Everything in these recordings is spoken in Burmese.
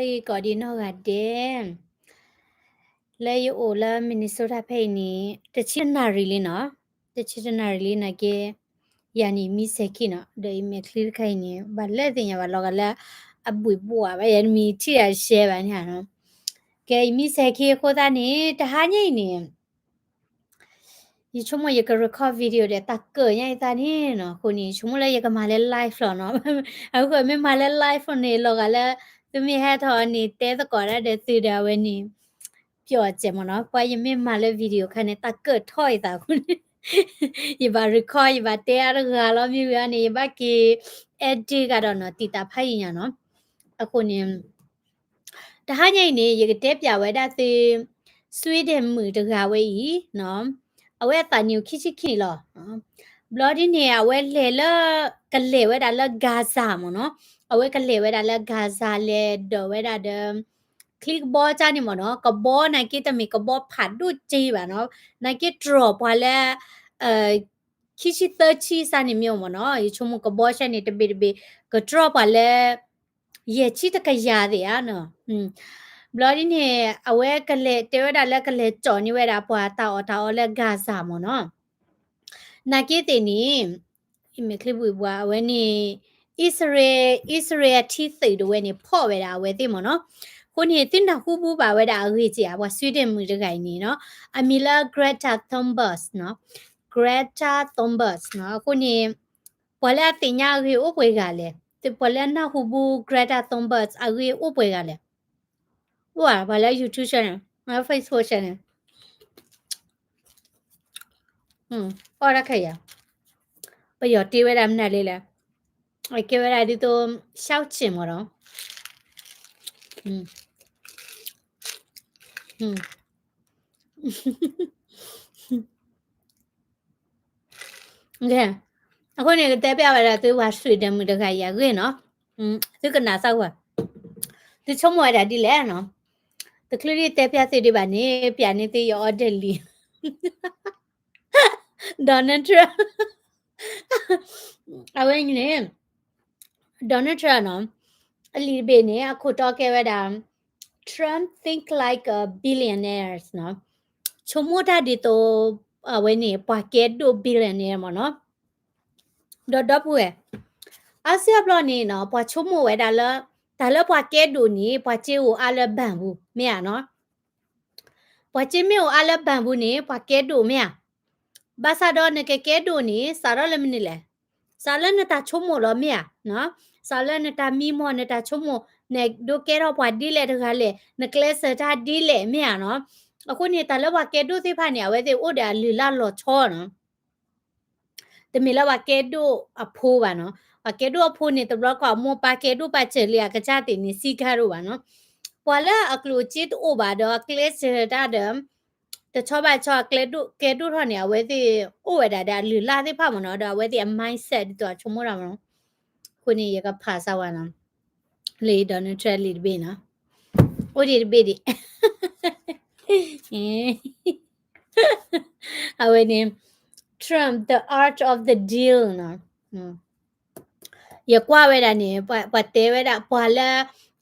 Hi, Godino Gadem. Lay Ola, Minnesota Penny. The children no? The children nage. Yani Missekina, the make clear kind, but letting your logala a buibua, and me tear share and hano. Gay Misseki Kodani, the Hanyani. You chumo you can record video that taker, yan, no, Kuni, chumula you can male life on. I got me male life on a logala. To me, had on it, there's a corner that see there when you pure gemona, why you mean my video can it taker toy that you ba record you ba there a lot of you and you back edgy got on a tita payano. A conim. The hanya you get tap ya where that the Sweden mood to Hawaii, no. Away at new kitchen law. Bloody near away lela can lay with a Gaza mono. Away can lay with a Gaza led the way at the click ball จ้านี่หมอเนาะกับบอลนะกี้จะมีกับบอลผัดดูจีแบบเนาะนะกี้ drop พอแล้วคิชิเตอร์ชีซานี่มีหมอเนาะอีชั่วโมงกับบอลใช่นี่จะบีก็ drop พอแล้วเย่ชีตะกยาเดียเนาะบลอดี้เนี่ยเอาไว้กันเลยเทวดาแล้วกันเลยจอนี่เวลาพอตาแล้วกาซาหมอเนาะนากี้ตีนี้อีเมคลิปวิวเวนี่อิสราเอลที่สื่อดูเวนี่พ่อเวลาเวทีหมอเนาะคนเห็นที่นักคู่บูบาเวดาเรียจีว่าสวีเดนมือจะไงนี่เนาะอามิลาเกรตาทอมเบิร์สเนาะเกรตาทอมเบิร์สเนาะคนเห็นพอแล้วติญญาเรียอุปการเลยแต่พอแล้วนักคู่บูเกรตาทอมเบิร์สอาเรียอุปการเลยว่าพอแล้วยูทูบช่องแล้วเฟซบุ๊กช่องพอแล้วใครอ่ะไปหยอดตีเวลามันอะไรเลยไอ้เกี่ยวกับอะไรที่ตัวเช่าชิมเหรอโอเคအခုနေတဲပြပါတာသူကဆွေတယ်မှုတခါရခွေနော်သူကနာဆောက်ပါသူချုံမွာတာဒီလဲနော်တကလေးတဲပြစေဒီပါနေပြနေသေးရောတယ်လီဒေါ်နယ်ထရအဝင်းနေဒေါ်နယ်ထရနော်အလီဘေနေအခုတော့ခဲ့ရတာ Trump think like a billionaires နော်ချုံမတာဒီတော့အဝင်းနေပါကက်ဒို billionaire မနော်တော့ဘူးอาเซียบลอนี่เนาะปะชุมเวดาละแต่ละปะเกดูนี่ปะจิวอาละบันบูเมียเนาะปะจิมิวอาละบันบูนี่ปะเกดูเมียบาซาดอเนเกดูนี่สารละมนี่แหละสารละนตาชุมลอเมียเนาะสารละนตามีมอนตาชุมเนดูเกรอปะดีเลยทะเลเนเคลสตาดีเลยเมียเนาะအခုนี่แต่ละปะเกดูสิพาเนี่ยเวสิโอดาลีลาลอชอเนาะแต่มีละปะเกดูอโพบาเนาะปาเกดูพูนี่ตบลอกอโมปาเกดูปาเจเลียกะจาตินี่ซีคารุวะเนาะปอละอะกลูจิตโอบาดอเคลสดาดมตะชอบาชอเกดูทอเนี่ยเวติโอเวดาดาลือลาติพามเนาะดาเวติ mindset ตัวชมราเนาะคุนี่ยกะภาษาวะนะလေดอนเทรลีเบนะโอดิเบดิเอาไว้นี่ Trump the art of the deal เนาะยกว่าเวลานี่ปะเตเวลาพอละ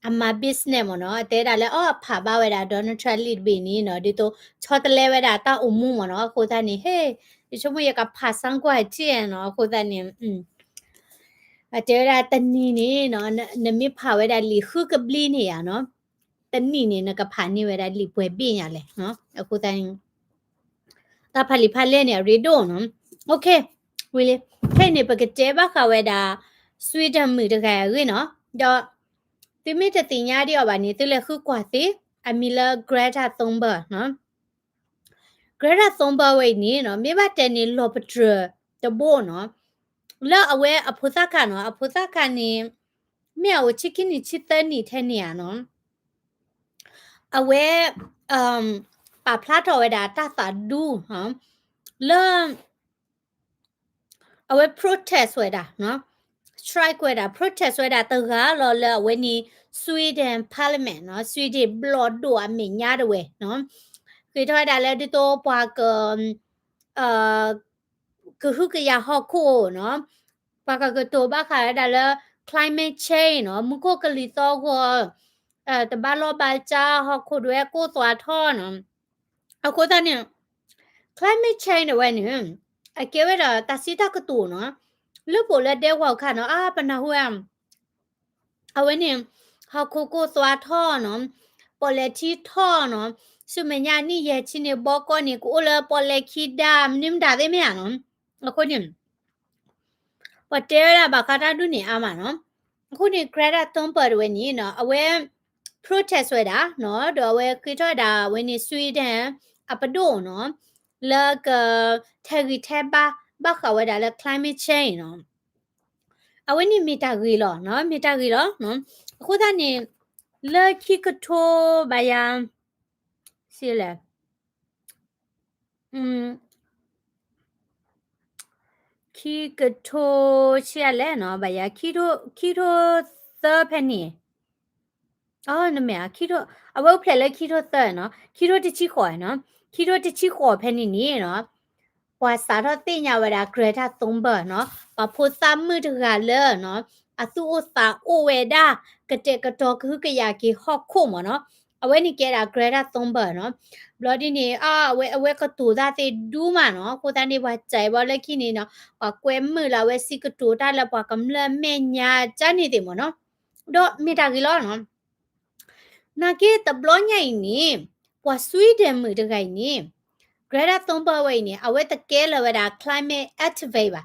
อามา business มเนาะเตดาแล้วผาบ้าเวลาโดนัลด์ทรัมป์ลีดบีนี่เนาะดิโตชอตเลเวลาตาอุมุมเนาะโคตานี่เฮ้ดิชมยกะผาสังกว่าเจียเนาะโคตานี่เจเวลาตันนี่เนาะนมิผาเวลาลีคือกะบลีนี่อ่ะเนาะตันนี่นะกะผานี่เวลาลีป่วยบีอ่ะเลยเนาะโคตานี่ตาผลิพาเลเนี่ยรีโดเนาะโอเควิลิแค่นี่ปะกะเจบะค่ะเวลาสวีเดนมือตะแกรีเนาะดอติมิตะติญญาดิอบานี่ติเลคือกว่าติอามิลาเกรตาทอมเบอร์เนาะเกรตาทอมเบอร์เวนี่เนาะมีบาเตนี่ลอปเตรตะโบเนาะแล้วเอาไว้อพุทธะเนาะอพุทธะนี่แม่เอาชิคินี่ชิตนี่แทเนี่ยเนาะเอาไว้ปาพลาทอเวดาตาสาดูฮะแล้วเอาไว้ protest เวดาเนาะstrike เวดา protest เวดาตะกะลอเลเวนี่ Sweden parliament เนาะ Sweden blood ดูอเมญญาดเวเนาะคือถ้าได้แล้วดิโตปากคือฮึกยาฮอโคเนาะปากกะโตบาค่ะได้แล้ว climate change เนาะมุโกกะลิโตก็ တဘာလောပါချာဟခုတွေကိုသွားထောနော်အခုတည်း climate change ဝဲနေအကဲဝဲတာတစီတကတူနော်လူပိုလက်တဲ့ဝေါခါနော်ပနာဟွမ်အဝဲနေဟခုကိုသွားထောနော်ပေါ်လက်တီထောနော်စုမညာနီရဲ့ချင်းနေဘောကောနေကိုလပေါ်လက်ခိဒါနင်းဒါသေးမရနော်အခုနေပတဲရဘာခတာဒုနေအမနော်အခုနေ Greta Thunberg ဝဲနေနော်အဝဲ protest ဝဲတာနော်တော့ဝဲခိထောတာဝဲနေ Sweden အပဒိုနော်လာကထေဂီထေဘာဘာခဝဲတာလဲ climate change နော်အဝဲနေမီတာဂီလောနော်မီတာဂီလောနော်အခုသားနေလာခိကထိုဘာယံစီလဲခီကထိုချရလဲနော်ဘာယခီထိုသဖက်နီနမေခီထိုအဝုတ်ဖလက်လဲခီထိုသနော်ခီထိုတချိခေါ်နော်ခီထိုတချိခေါ်ဖက်နီနီနော်ပွာစာတော့တင်ညာဝရာဂရတာသုံးဘနော်ပဖို့စာမှုတကလည်းနော်အသူအစာအိုဝဲဒါကတဲ့ကတော့ခုကရကီဟော့ခုမနော်အဝဲနေကြတာဂရတာသုံးဘနော်ဘလော်ဒီနေအဝဲကတူသားတဲ့ဒူးမနော်ကိုတန်းနေပါကြိုင်ပါလက်ခိနေနော်ပကွဲမှုလာဝဲစီကတူတာလပွားကမလမဲညာချနေတယ်မနော်တော့မိတာကီလောနော်နာကေတဘလောညိုင်နေပွာဆွီဒင်မှုတကိုင်နေGreta Thunberg ဝိနေအဝဲတကဲလဝဲတာ climate activate ပါ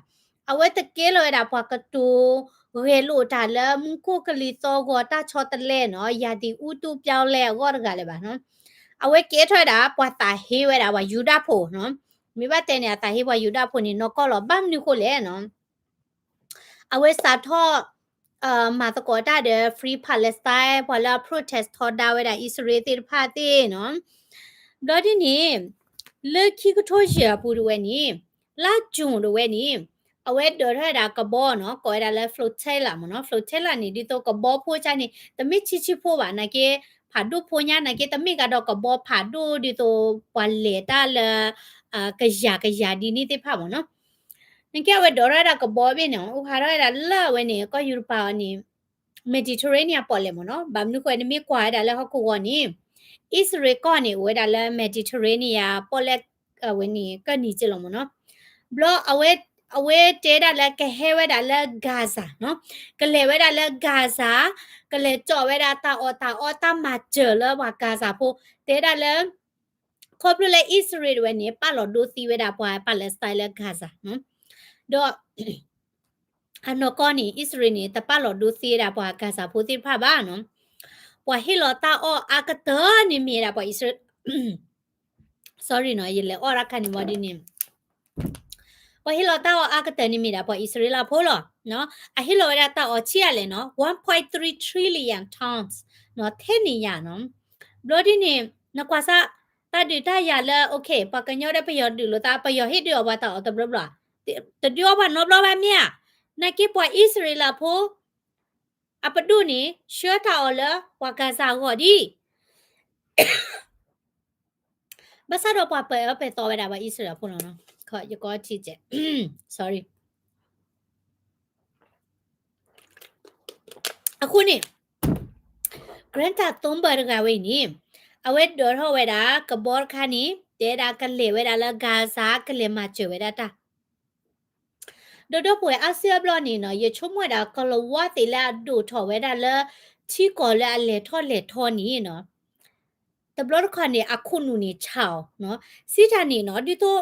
အဝဲတကဲလဝဲတာပွားကတူရေလို့တာလမကိုကလီတော့ကတာချောတလဲနော်ယာတီဥတူပြောင်းလဲရောတကလည်းပါနော်အဝဲကဲထွက်တာပွားတာဟေးဝဲတာဝါယူဒဖို့နော်မိဘတဲ့နေတာဟေးဝါယူဒဖို့နေနော်ကောလောဘမ်နိကိုလဲနော်အဝဲစာထောမာတကောတာတဲ့ free palestine ဘာလာ protest ထော်ဒါဝဲတာ israel တိဖာတေနော်ဒါဒီနေလေခိကထိုရှာပူရဝဲနီလာဂျုံရဝဲနီအဝဲဒေါ်ရတာကဘောနော်ကိုရတာလဲ float ချဲလာမနော် float ချဲလာနေဒီတော့ကဘောဖိုးချနေတမိချီချီဖိုးပါနာကေဖာဒုဖိုညာနာကေတမိကတော့ကဘောဖာဒုဒီတော့ပွာလေတာလဲကရဒီနေတိဖာမနော်နကေဝဲဒေါ်ရတာကဘောပြနော်ဥခါရတာလာဝဲနေကောယူပါနီ Mediterranean ပေါ်လေမနော်ဘာမနုခွဲနေမိကွာတာလဲဟောက်ကိုနီIsrael ကနေဝဲတာလဲ Mediterranean ပေါ်လက်ဝဲနေကနေကြလို့မနော်ဘလောအဝဲတဲတာလဲကဟဲဝဲတာလဲ Gaza နော်ကလေဝဲတာလဲ Gaza ကလေကြော်ဝဲတာတာမကျလဝါ Gaza ဖို့တဲတာလဲခေါပလဲ Israel ဝဲနေပါလို့ဒိုစီဝဲတာပွား Palestine လဲ Gaza နော်တော့အနော်ကောနီ Israel နေတပါလို့ဒိုစီတာပွား Gaza ဖို့တိဖာပါနော်ပွာဟီလောတာအကတနေမီတာပွာ Israel sorry နော်ရေလေအော်ရခဏမဒီနေပွာဟီလောတာအကတနေမီတာပွာ Israel လာဖိုးလောနော်အဟီလောရတာချီရလေနော် 1.3 trillion tons နော်ထဲနေရနော်ဘလောဒီနေနကွာစာတာဒီတာရလာ okay ပကညောတဲ့ပယောဒီလိုတာပယောဟစ်ဒီဘာတာတဘလဘလာတဒီယောဘာနော်ဘလဘာမြာနကေပွာ Israel လာဖိုးအပဒုနေရှောတာအော်လာဝါကာဇာဟောဒီဘာသာတော့ပဲတော့ဝဲတာပါဣစရာဖုန်းနော်ခေါ်ရကောချစ်ချက် sorry အခုနေ Greta Thunberg ကဝိနေအဝဲဒေါ်ဟောဝဲတာကဘောခါနီတဲတာကလေဝဲတာလာဂါဇာကလေမချဝဲတာတာဒိုတော့ပွဲအဆီယဘလနေနော်ရချုံမွဲတာကလဝတိလာဒိုထော်ဝဲတာလာချီကောလာလေထော်နီနော်တဘလခါနေအခုနူနေချောင်းနော်စီတာနေနော်ဒီတော့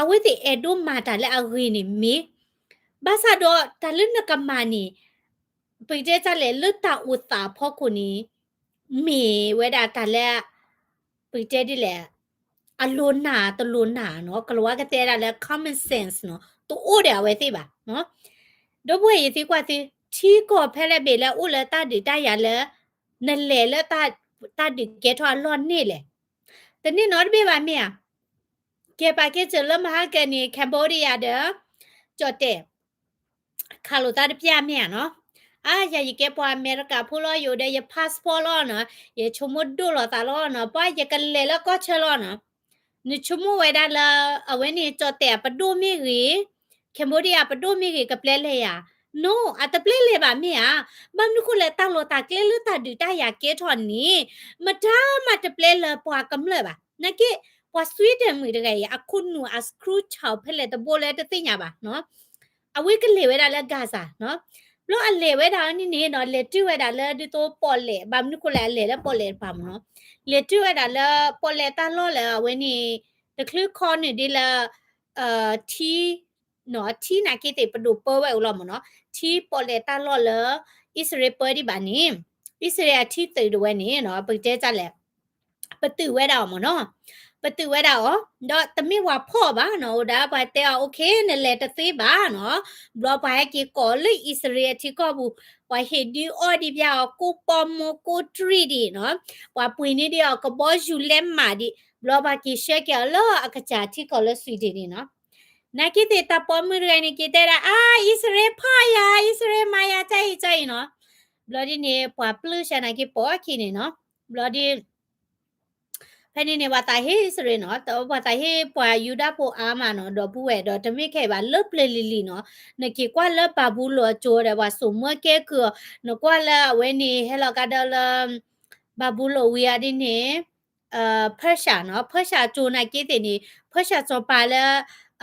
အဝဲတိအဒိုမာတာလဲအဝေးနေမေဘာသာတော့တလနကမာနီပိတဲ့ကြလေလွတ်တာဥတာဖောက်ခုနီမေဝဲတာတလဲပိတဲ့ဒီလေအလိုနာတလိုနာနော်ကလောကတဲ့တာလဲ common sense နော်တူအိုတယ်ဝဲသိပါနော်တော့ဘွေရသိကွာသိချီကောဖဲလဲဘေလဲဥလဲတာဒီတာရလဲနလဲလဲတာဒီကဲထွာလွန်နေလေတနေ့နော်ဘေပါမြာကဲပါကဲကျလမဟာကနေကမ်ဘောဒီးယားတဲ့ကြော့တဲ့ခါလိုတာပြမြာနော်ရကဲပွားအမေရိကဖူလို့ယူတဲ့ရ passport လို့နော်ရချုံမဒူလို့တာလို့နော်ပွားရကလေလို့ကောချလို့နော်နိချုံမဝဲဒါလာအဝဲနေကြော့တဲ့ပဒိုမီရီကမ်ဘောဒီးယားပဒိုမီရီကပလဲလေရ no อะตะเปลเลยบะเมียบัมนุคุเลตาโลตาเกลลตาดูตาอยากเกทอนนี้มาดามาตะเปลเลยปวากำเลยบะนะเกปวาสวีเดนมือดะไงอะคุณนูอะสครูชาวเพลตะโบเลตะติญาบะเนาะအဝိကလေဝဲတာလဲဂါစာနော်လို့အလေဝဲတာနိနေနော်လေတူဝဲတာလဲဒီတော့ပေါ်လေဘာမနုကိုလဲလေလဲပေါ်လေပါမနော်လေတူဝဲတာလဲပေါ်လေတာလို့လဲဝဲနေတကလခေါ်နေဒီလဲတီနော်တီနာကေတေပဒိုပေါ်ဝဲလို့မနော်တီပေါ်လေတာလို့လဲဣစရေပေါ်ဒီဘာနေဣစရေတီတေဝဲနေနော်ပတဲကြလဲပတူဝဲတာမနော်ပတူဝဲတာอ๋อတော့တမိဝါဖော့ပါနော်ဒါပါတဲ့โอเคနဲ့လေတသေးပါနော်ဘလောပါကေကောလိဣစရေတီကောဘူးဝါဟေဒီအော်ဒီပြကိုပေါ်မကိုထရီဒီနော်ဝါပွေနေဒီကဘောယူလဲမာဒီဘလောပါကေရှက်ကလောအခချာတီကောလဆွီဒီနော်နာကိတေတာပေါ်မရနေကိတဲ့အာဣစရေဖာယာဣစရေမာယာใจใจနော်ဘလောဒီနေပွာပလူရှာနာကိပေါ်ခိနေနော်ဘလောဒီဖဲနေနေဝတာဟေစရနော်တော့ဝတာဟေပွာယူဒဖို့အာမနော်တော့ဘူးဝဲတော့တမိခဲပါလွတ်ပလလီလီနော်နကေကွာလပါဘူးလောချိုးတယ်ဝါစုံမကဲကနကွာလဝဲနေဟဲလောကဒလဘာဘူးလောဝီယာဒီနေဖက်ရှာနော်ဖက်ရှာချိုးနိုင်ကေးတဲ့နေဖက်ရှာစောပါလဲ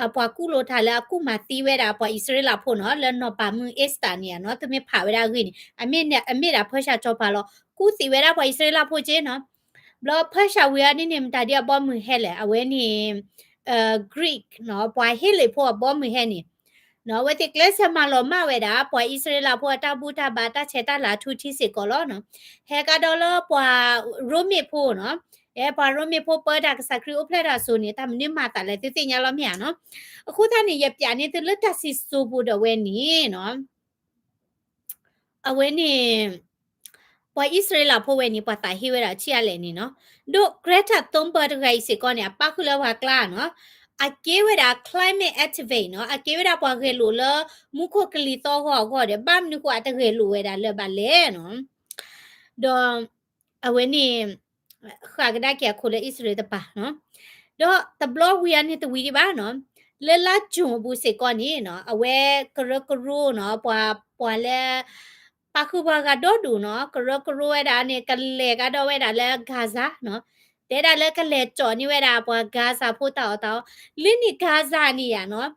အပွားကူလိုထားလဲအခုမှတီးဝဲတာပွာဣစရေလဖို့နော်လဲနော်ပါမှုအစ္စတာနီယာနော်တမိဖာဝဲတာခွင်းအမေနဲ့အမေတာဖက်ရှာချောပါလောကူစီဝဲတာပွာဣစရေလဖို့ချင်းနော်บล็อกพชาวิอานี่เนี่ยตาเดียบ่มือแฮ่แหละเอาไว้นี่Greek เนาะปอยเฮเลยพวกบ่มือแฮ่นี่เนาะว่าติเกลสมาลอมาเวดาปอยอิสราเอลพวกตาบูตาบาตาเชตาลาทุทิสิกอลอเนาะเฮกาดอลปวาโรมิโพเนาะปวาโรมิโพเปิดดักสักคริโอเพลดาโซนี่ตามนี่มาตาเลยติติญาลอเมียเนาะအခုท่านนี่ยปยานี่ตะละตะสิซูบูดเวนี่เนาะเอาไว้นี่ปอยอิสราเอลพวกเวนี่ปะตาฮิเวดาเชียเลยนี่เนาะดกเกรตาตุมเปอร์ไกสิก่อนเนี่ยปะคุลวากลาเนาะအကေဝဒါ climate activate เนาะအကေဝဒါပွားခဲလို့လမုခကလီတော့ဟောခေါ်တယ်ဘာမနုကွာတခဲလို့ဝဒါလဘလဲနော်တော့အဝဲနေခါကဒါကခိုလေဣစရေတပါနော်တော့တဘလဝီယန်နေတဝီဒီပါနော်လဲလာဂျုံဘူးစေကောနီနော်အဝဲကရကရူနော်ပွာလဲပါခုဘာကတော့ဒူနော်ကရကရူဝဒါနေကလေကတော့ဝဒါလဲဂါဇာနော်တဲ့ဒါလဲကလေကြော်နေဝဒါပွာဂါဇာဖို့တော့လင်းနီဂါဇာနီရနော်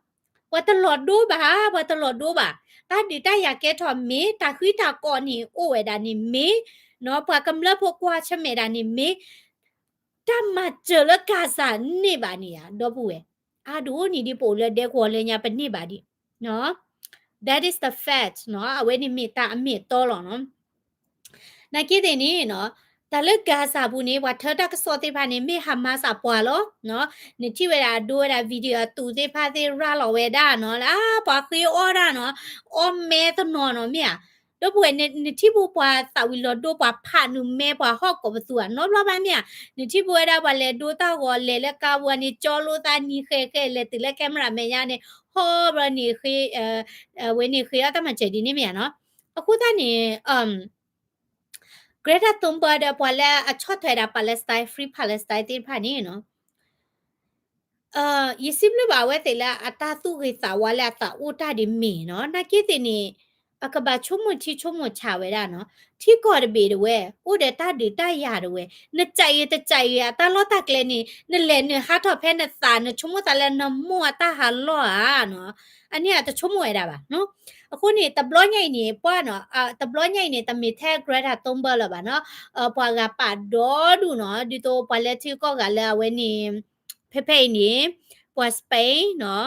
ว่าตลอดดูบ่าว่าตลอดดูบ่าตาดิตาอยากแกทอมเมตาคุยตาก่อนนี่โอ้เวดานี่เมเนาะพากำลังพวกว่าชะเมดานี่เมตามาเจอละกาซานี่บานี่อ่ะดอผู้เวอาดูนี่ดิโปเลเด็กหัวเลยญาเป็นนี่บาดิเนาะ that is the fact เนาะเอาไว้นี่เมตาอเมตอหรอเนาะนาคิดเดนี่เนาะแต่เลิกกาซาบุนี่ว่าเธอตากสอติพานี่ไม่หามาสาปัวหรอเนาะนี่ที่เวลาดูเวลาวิดีโอตูติพาติราลอเวดาเนาะล่ะปาคือออดาเนาะออเมตนอเนาะเมียတော့ဘွေနေတိဘူပွားတာဝီလောဒိုပွားဖာနုမဲပွားဟော့ကောပစုอ่ะနော်လောပါမြနေတိဘူရပါလေဒိုတာကိုလေလေကာဝနီချောလိုတာနီခဲခဲလေတလေကင်မရာမဲရနေဟောဘနီခေဝင်းနေခေအတမချေဒီနေမြနော်အခုတနေGreta Thunberg ပွာလဲအချော့ထွဲတာ Palestine Free Palestine တိဖာနေနော်ယစ်စဘလဘာဝဲတေလာအတာသူခေစာဝါလာတာဥတာဒီမီနော်နာကိတင်နေအကဘာချုံမချီချုံမချဝဲတာနော်တီကော်ဒဘေဒဝဲဥဒတာဒီတရရဝဲနကြိုင်တကြိုင်ရတာလောတာကလေးနေနလဲနဟာတော့ဖဲနစာနချုံမတလဲနမောတာဟာလောအာနော်อันนี้จะชุ่มวยได้ป่ะเนาะအခုนี่ตะบล้อใหญ่นี่ป้อเนาะตะบล้อใหญ่นี่ตะมีแท้ Greta Thunberg ล่ะป่ะเนาะป้อกะปะดอดูเนาะดิโต political กะแล้วเวนี่เพ่ๆนี่ป้อสเปนเนาะ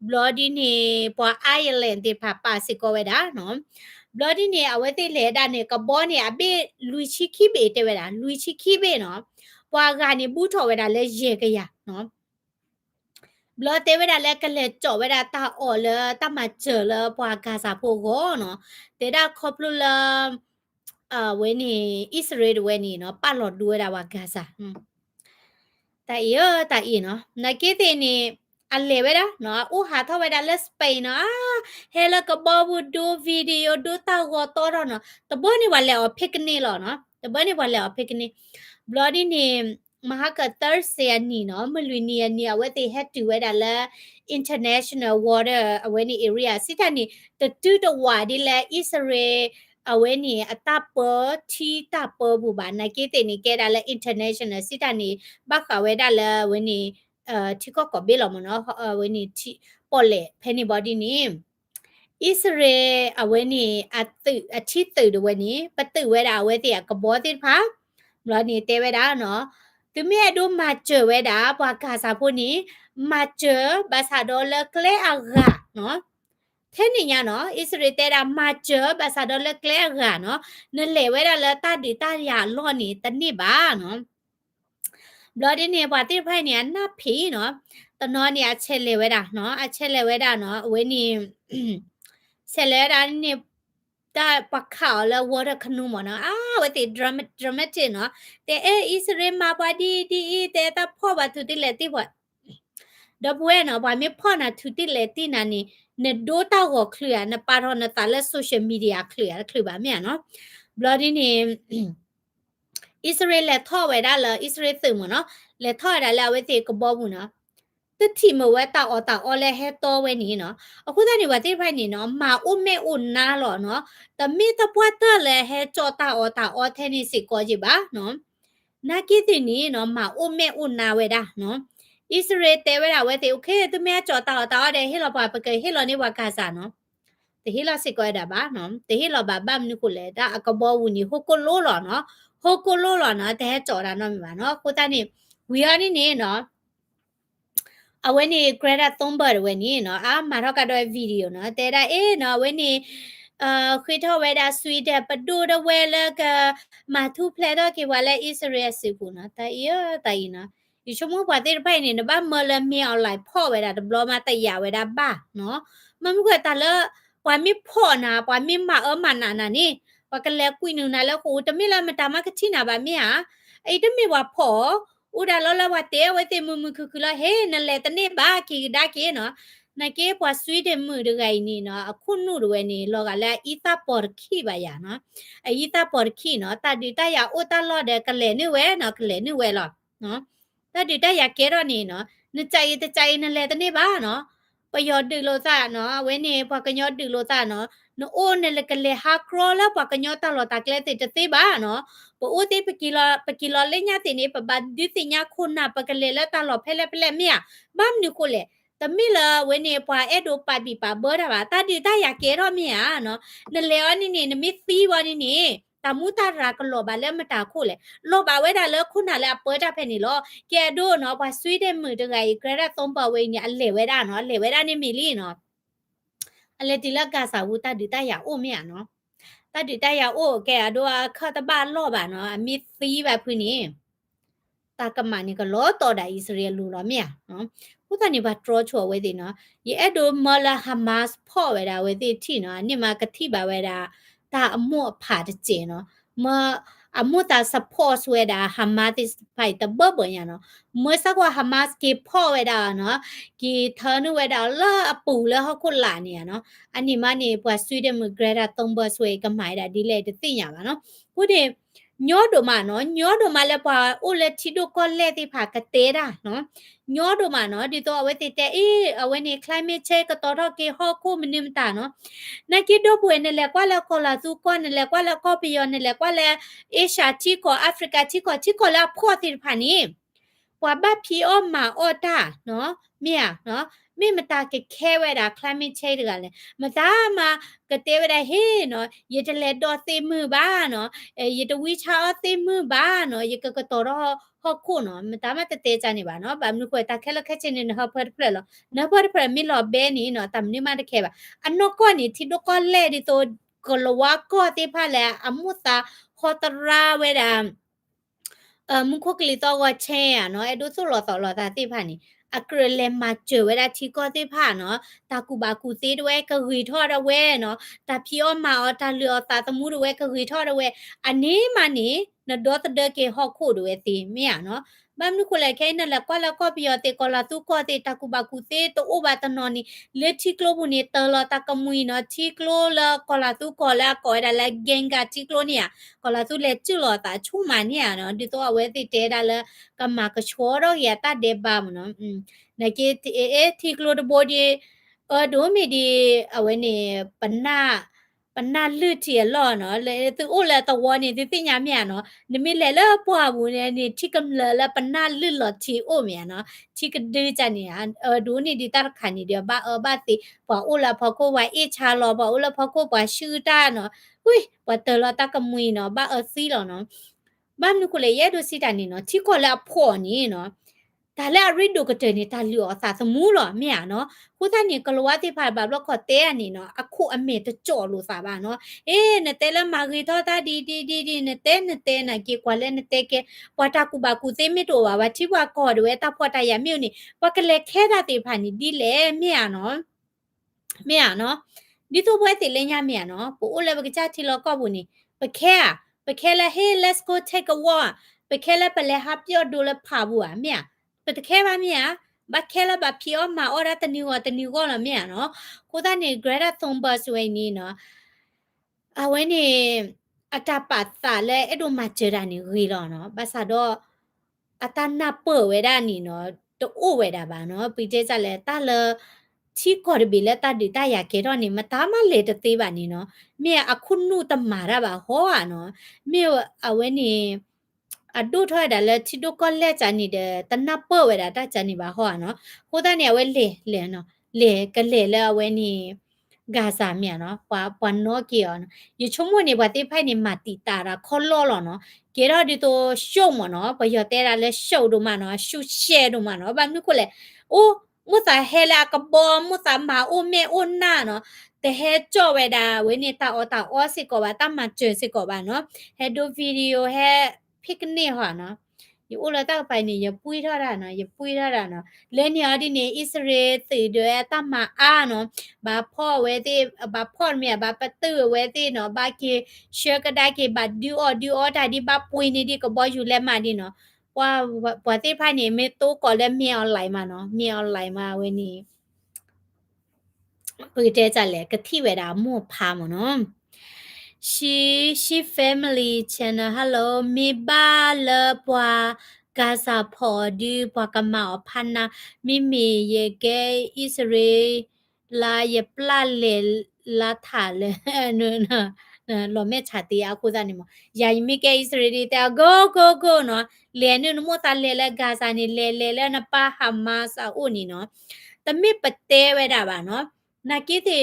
บลอดีนี่ป้อไอร์แลนด์ติพาปาสิโกเวดาเนาะบลอดีนี่เอาไว้ติเลดานี่กะบอนี่อเบลุยชิคิเบเตเวดาลุยชิคิเบเนาะป้อกะนี่บูทอเวดาเลเยกะยะเนาะบลอเตเวดาแลกะเลจ่อเวดาตาออเลตามาเจอเลปวากาซาโพโกเนาะเตดาคอปลุลเวนี่อิสราเอลเวนี่เนาะปาลอดูเวดาวากาซาตาอีเนาะนาเกเตนี่อันเลเวดาเนาะอูหาทอเวดาเลสเปนเนาะเฮลกะบอบูดูวิดีโอดูตาโกโตรเนาะตะบอนี่วาเลอพิกนี่ลอเนาะตะบอนี่วาเลอพิกนี่บลอดีนี่ Mahaka Thursday ni no Malunia near where they had to wear a international water when area sitani the two the wadi la Israel aweni a tapper tea tapper buba nakete ni get a international sitani baka weda la when tiko ko bilomono when pole penny body name Israel aweni at chitu the weni but the weather with the kabotin pa แล้วนี่เตเวดาเนาะถึงแม่ดูมาเจอเวดาปากาศาพวกนี้มาเจอบาซาโดเลเกลอากาเนาะเท่นี้เนาะอิสราเอลมาเจอบาซาโดเลเกลอากาเนาะนั่นแหละเวดาเลตาดิตาอยาล้อนี่ตันนี่บ้าเนาะบลอดีเนี่ยปาติไพ่เนี่ยน่าผีเนาะตอนนอนเนี่ยเชลเลเวดาเนาะเชลเลเวดาเนาะเวนี่เชลเลดาเนี่ยได้ปักข่าวแล้ววัวขนุมเนาะว่าติดดราม่าเจเนาะแต่อิสราเอลมาพอดีแต่ถ้าพ่อว่าทุติเลติว่าดับเว้เนาะว่าไม่พ่อนะทุติเลตินั่นนี่เนี่ยดูตาก็เคลียร์นะปารอนตาและโซเชียลมีเดียเคลียร์แบบนี้เนาะบลอดีนี่อิสราเอลท่อไว้ได้เลยอิสราเอลตื่นเนาะเลยท่อได้แล้วไว้ติก็บอกบุเนาะตทีมว่าตาอเลยให้โตไว้นี่เนาะအခုတည်းว่าที่ไผนี่เนาะมาอุ้มแม่อุ่นนาหรอเนาะแต่มีตะปวดเตอเลยให้จอตาแทนี่สิกอจิบะเนาะนากิตินี่เนาะมาอุ้มแม่อุ่นนาเวดาเนาะอิสราเอลเตเวดาเวติโอเคตุแม่จอตาได้ให้เราปะปะเกให้เรานี่ว่ากาซาเนาะแต่ให้เราสิกอดาบะเนาะแต่ให้เราบาบ้ามนี่คุเลยดาอะกบอวุนี่ฮกโกโลหรอเนาะฮกโกโลหรอเนาะแต่ให้จอดาเนาะมีว่าเนาะกูตานี่วิอานี่เนาะเอาไว้นี่เกรดต้มเบิร์ดไว้นี่เนาะมาเท่ากันด้วยวิดีโอเนาะแต่ได้เนาะไว้นี่คือเท่าเวลาสวีเดนประดูดเวลาก็มาทุเพลดก็ว่าและอิสราเอลสิบุนะแต่แต่เนาะอยู่ชั่วโมงกว่าที่ไปนี่นะบ้านเมื่อละมีเอาหลายพ่อเวลาดับล้อมาแต่ยาเวลาบ้าเนาะมันไม่เคยแต่ละปอยมีพ่อนะปอยมีมามันน่ะนี่ปอยกันแล้วคุยนึงนะแล้วกูจะไม่ละมันตามมาก็ที่น่ะบ้ามีไอ้จะไม่ว่าพ่ออุดาลละว่าเตะไว้เตะมือคือละเฮ้นั่นแหละตอนนี้บ้ากี่ได้กี่เนาะนาเก็บว่าสวีเดนมือดูไงนี่เนาะคุณนู่ดูไว้นี่เราก็แล้วอีตาปอร์คีบายาเนาะไออีตาปอร์คีเนาะตาดีตายาอุตาลอเดกันเลยนี่เว้เนาะกันเลยนี่เว้หรอเนาะตาดีตายาเกรอนี่เนาะนึกใจนั่นแหละตอนนี้บ้าเนาะประโยชน์ดึกโลซาเนาะเว้นี่พอกันยอดดึกโลซาเนาะno o ne le kale ha kro la pa kanyo ta lo ta kle te ba no po o te pe kilo le nya te ne pa ba du te nya khuna pa kale la ta lo phele mia bam ni ko le ta mi la we ne pa e do pa bi pa bo da ba ta di ta ya ke ro mia no ne le o ni ne mi fi wa ni ta mu ta ra ko lo ba le ma ta ko le lo ba we da le khuna le pa ta phe ni lo ke do no pa sui de mu de ga grade 3 pa we ni a le we da no le we da ni mi li no อะไรทีละกาสาวุตาดิตายาโอเมียเนาะตาดิตายาโอแกอะดัวคาตะบ้านรอบอะเนาะมีซีแบบพื้นนี้ตากะมานี่ก็ล้อต่อได้อิสราเอลลูละเมียเนาะผู้ตานี่บาตรอชัวไว้ดิเนาะยีเอโดมอลาฮามาสพ่อไว้ดาไว้ดิที่เนาะนี่มากะทิบาไว้ดาตาอมัวผาตะเจเนาะมออมัวตาซัพพอร์ตไว้ดาฮามาสไปตะเบ่ๆเนาะเมื่อสักว่าฮามาสกีพ่อไว้ดาเนาะกีเธอนูไว้ดาละอปูแล้วเฮาคนหลานเนี่ยเนาะอันนี้มานี่ปว่าสวีเดนมือเกรดาตงบ่สวยก็หมายดาดีเลยจะติหยังเนาะผู้เดညောဒိုမနော်ညောဒိုမလည်းပါအိုလက်တီဒိုကောလက်တိဖာကတဲတာနော်ညောဒိုမနော်ဒီတော့အဝဲတိတဲ့အဝဲနေ climate change ကတော့ကေဟောကိုမနိမတာနော်နကိဒိုပွေနဲ့လည်းကွာလည်းကောလာသူကောနဲ့လည်းကွာလည်းကောပီယောနဲ့လည်းကွာလည်းအေရှာချီကောအာဖရိကချီကောလာဖောတိဖာနီပွာဘဖီအောမာအောတာနော်မြာနော်မိမတာကခဲဝဲတာ climate change ကလည်းမသားမကတဲဝဲဟေးနော်ရတလက်တော့သိမှုပါနော်ရတဝီချာသိမှုပါနော်ရကတော်တော့ဟောခုနော်မသားမတတဲချနေပါနော်ဘာမလို့ခွဲတာခဲလခဲချင်းနေဟဖတ်ဖရလောနဖတ်ဖရမီလောဘဲနီနော်တမ်နိမတခဲပါအနောကောနီတီဒိုကောလဲဒီတော့ကလဝါကောတိဖလဲအမှုတာခေါ်တရာဝဲတာมุขกลิตก็แช่เนาะไอ้ดูสุรอสอรอตาติผานี่อะกรเลมาเจอเวลาที่ก็ติผาเนาะตากูบากูติด้วยก็หุยทอดเอาเวเนาะตาพี่ออมาอตาเรือตาตะมูด้วยก็หุยทอดเอาเวอันนี้มานี่นะดอตเดเกฮอกคูด้วยติเมียเนาะ bam nu kule kai na la kwala ko pio te kola tu ko te takubaku te to oba tanoni le tiklo bu ni tala takamui no tiklo la kola tu kola ko da la genga tiklo ni ya kola tu le chu lo ta chu ma ni ya no di to awe ti te da la kama ka choro ya ta de ba mo no na ke tiklo de body ဒိုမီဒီအဝဲနေပနာလူတီလောနော်လေသူအိုလာတဝနေဒီတင်ညာမြန်နော်နမီလေလပွားဘူးနေတိကမလပနာလူလောတီအိုမြန်နော်တိကဒေချာနေဒိုနေဒီတာခါနေဒီဘာတိပွာအိုလာဖကိုဝါအေချာလောပွာအိုလာဖကိုပွာရှူတာနော်ဝိပွာတလတာကမွေနော်ဘာစီလောနော်ဘာမနုကလေရဲဒိုစီတာနေနော်တိကောလာဖော်နေနော်ဒါလည်းရစ်ဒိုကတဲ့နေတာလျော်စာသမူးလောမြန်နော်ခုသားနေကလောဝတိဖာဘာဘလခေါ်တဲအနေနော်အခုအမေတကြော်လို့စာပါနော်နေတဲ့လမာဂီတော့တာဒီနေတဲ့နာကေကွာလဲနေတဲ့ကေပွာတာကူဘာကူသေးမီတော့ဘာတိဘွားခေါ်တယ်တာဖွာတာရမြို့နေပကလေခဲတာတေဖာနေဒီလေမြန်နော်ဒီတော့ဘွဲတေလဲညမြန်နော်ပိုလည်းပကကြတီလောကောဘူးနေပခဲလဲ hey let's go take a walk ပခဲလဲပလဲဟာပြော့ဒိုလဖာဘူးอ่ะမြန်ပတခဲပါမြဘာခဲလာဘာဖီအောမာအော်ရတနီဝတနီကောလာမြနော်ကိုသားနေ Greta Thunberg ဆိုရင်နီနော်အဝဲနေအတပတ်သာလဲအဲ့တို့မှကြရနေရီလောနော်ဘာသာတော့အတနာပေါ်ဝဲတာနီနော်တိုးဝဲတာပါနော်ပြီးတဲ့ကြလဲတလချီကော်ဘီလဲတဒီတရကေတော့နေမသားမလေတသေးပါနီနော်မြအခုနုတမာရပါဟောอ่ะနော်မြအဝဲနေအဒုထွားတယ်လေချီတိုကလက်ချာနေတယ်တနပ်ပေါ်ဝဲတာတချာနေပါဟောနော်ကိုသားနေဝဲလေနော်လေကလေလဲဝဲနေဂါဇာမြန်နော်ပွာနော်ကီယောယချုံမနေဘာတိဖိုင်နေမတီတာရာခေါ်လောလောနော်ကေရဒီတိုရှုံမနော်ဘယတဲရာလဲရှုံတို့မနော်ရှုရှဲတို့မနော်ဘာမျိုးကိုလေအိုးမသာဟဲလာကဘောမသာမာအိုမေအိုနာနော်แต่เฮจ่อเวดาเวนี่ตาออสิกว่าตามาเจอสิกว่าเนาะเฮดูวิดีโอเฮพิกนี่ฮะเนาะอยู่อุลตาไปนี่อย่าปุ้ยท่าได้เนาะอย่าปุ้ยท่าได้เนาะเลนี่อดินี่อิสราเอลตื่นด้วยตามาเนาะบาพ่อเวทีบาพ่อเมียบาปตื้อเวทีเนาะบากีเชื่อก็ได้กีบาดิวอได้ดิบาปุ้ยนี่ดิก็บ่อยู่แล้วมาดิเนาะว่าที่ภายในเมตู้ก็แล้วมีออนไลน์มาเนาะมีออนไลน์มาเวนี่ปืเจจะแหละกะที่เวดามั่วพามเนาะshe family channel hello มีบ้าเลปัวกาซาพอดูปัวกะมาพันนะมีเยเกอิสราเอลลาเยปลาเลลาถาเลเนอะလောမဲချတီအခုစားနေမယာယမိကေဣစရေတီတာ go နော်လဲနုမတာလဲဂါဇာနေလဲနပါဟာမတ်စာအိုနီနော်တမိပတဲဝဲတာပါနော်နာကိတိ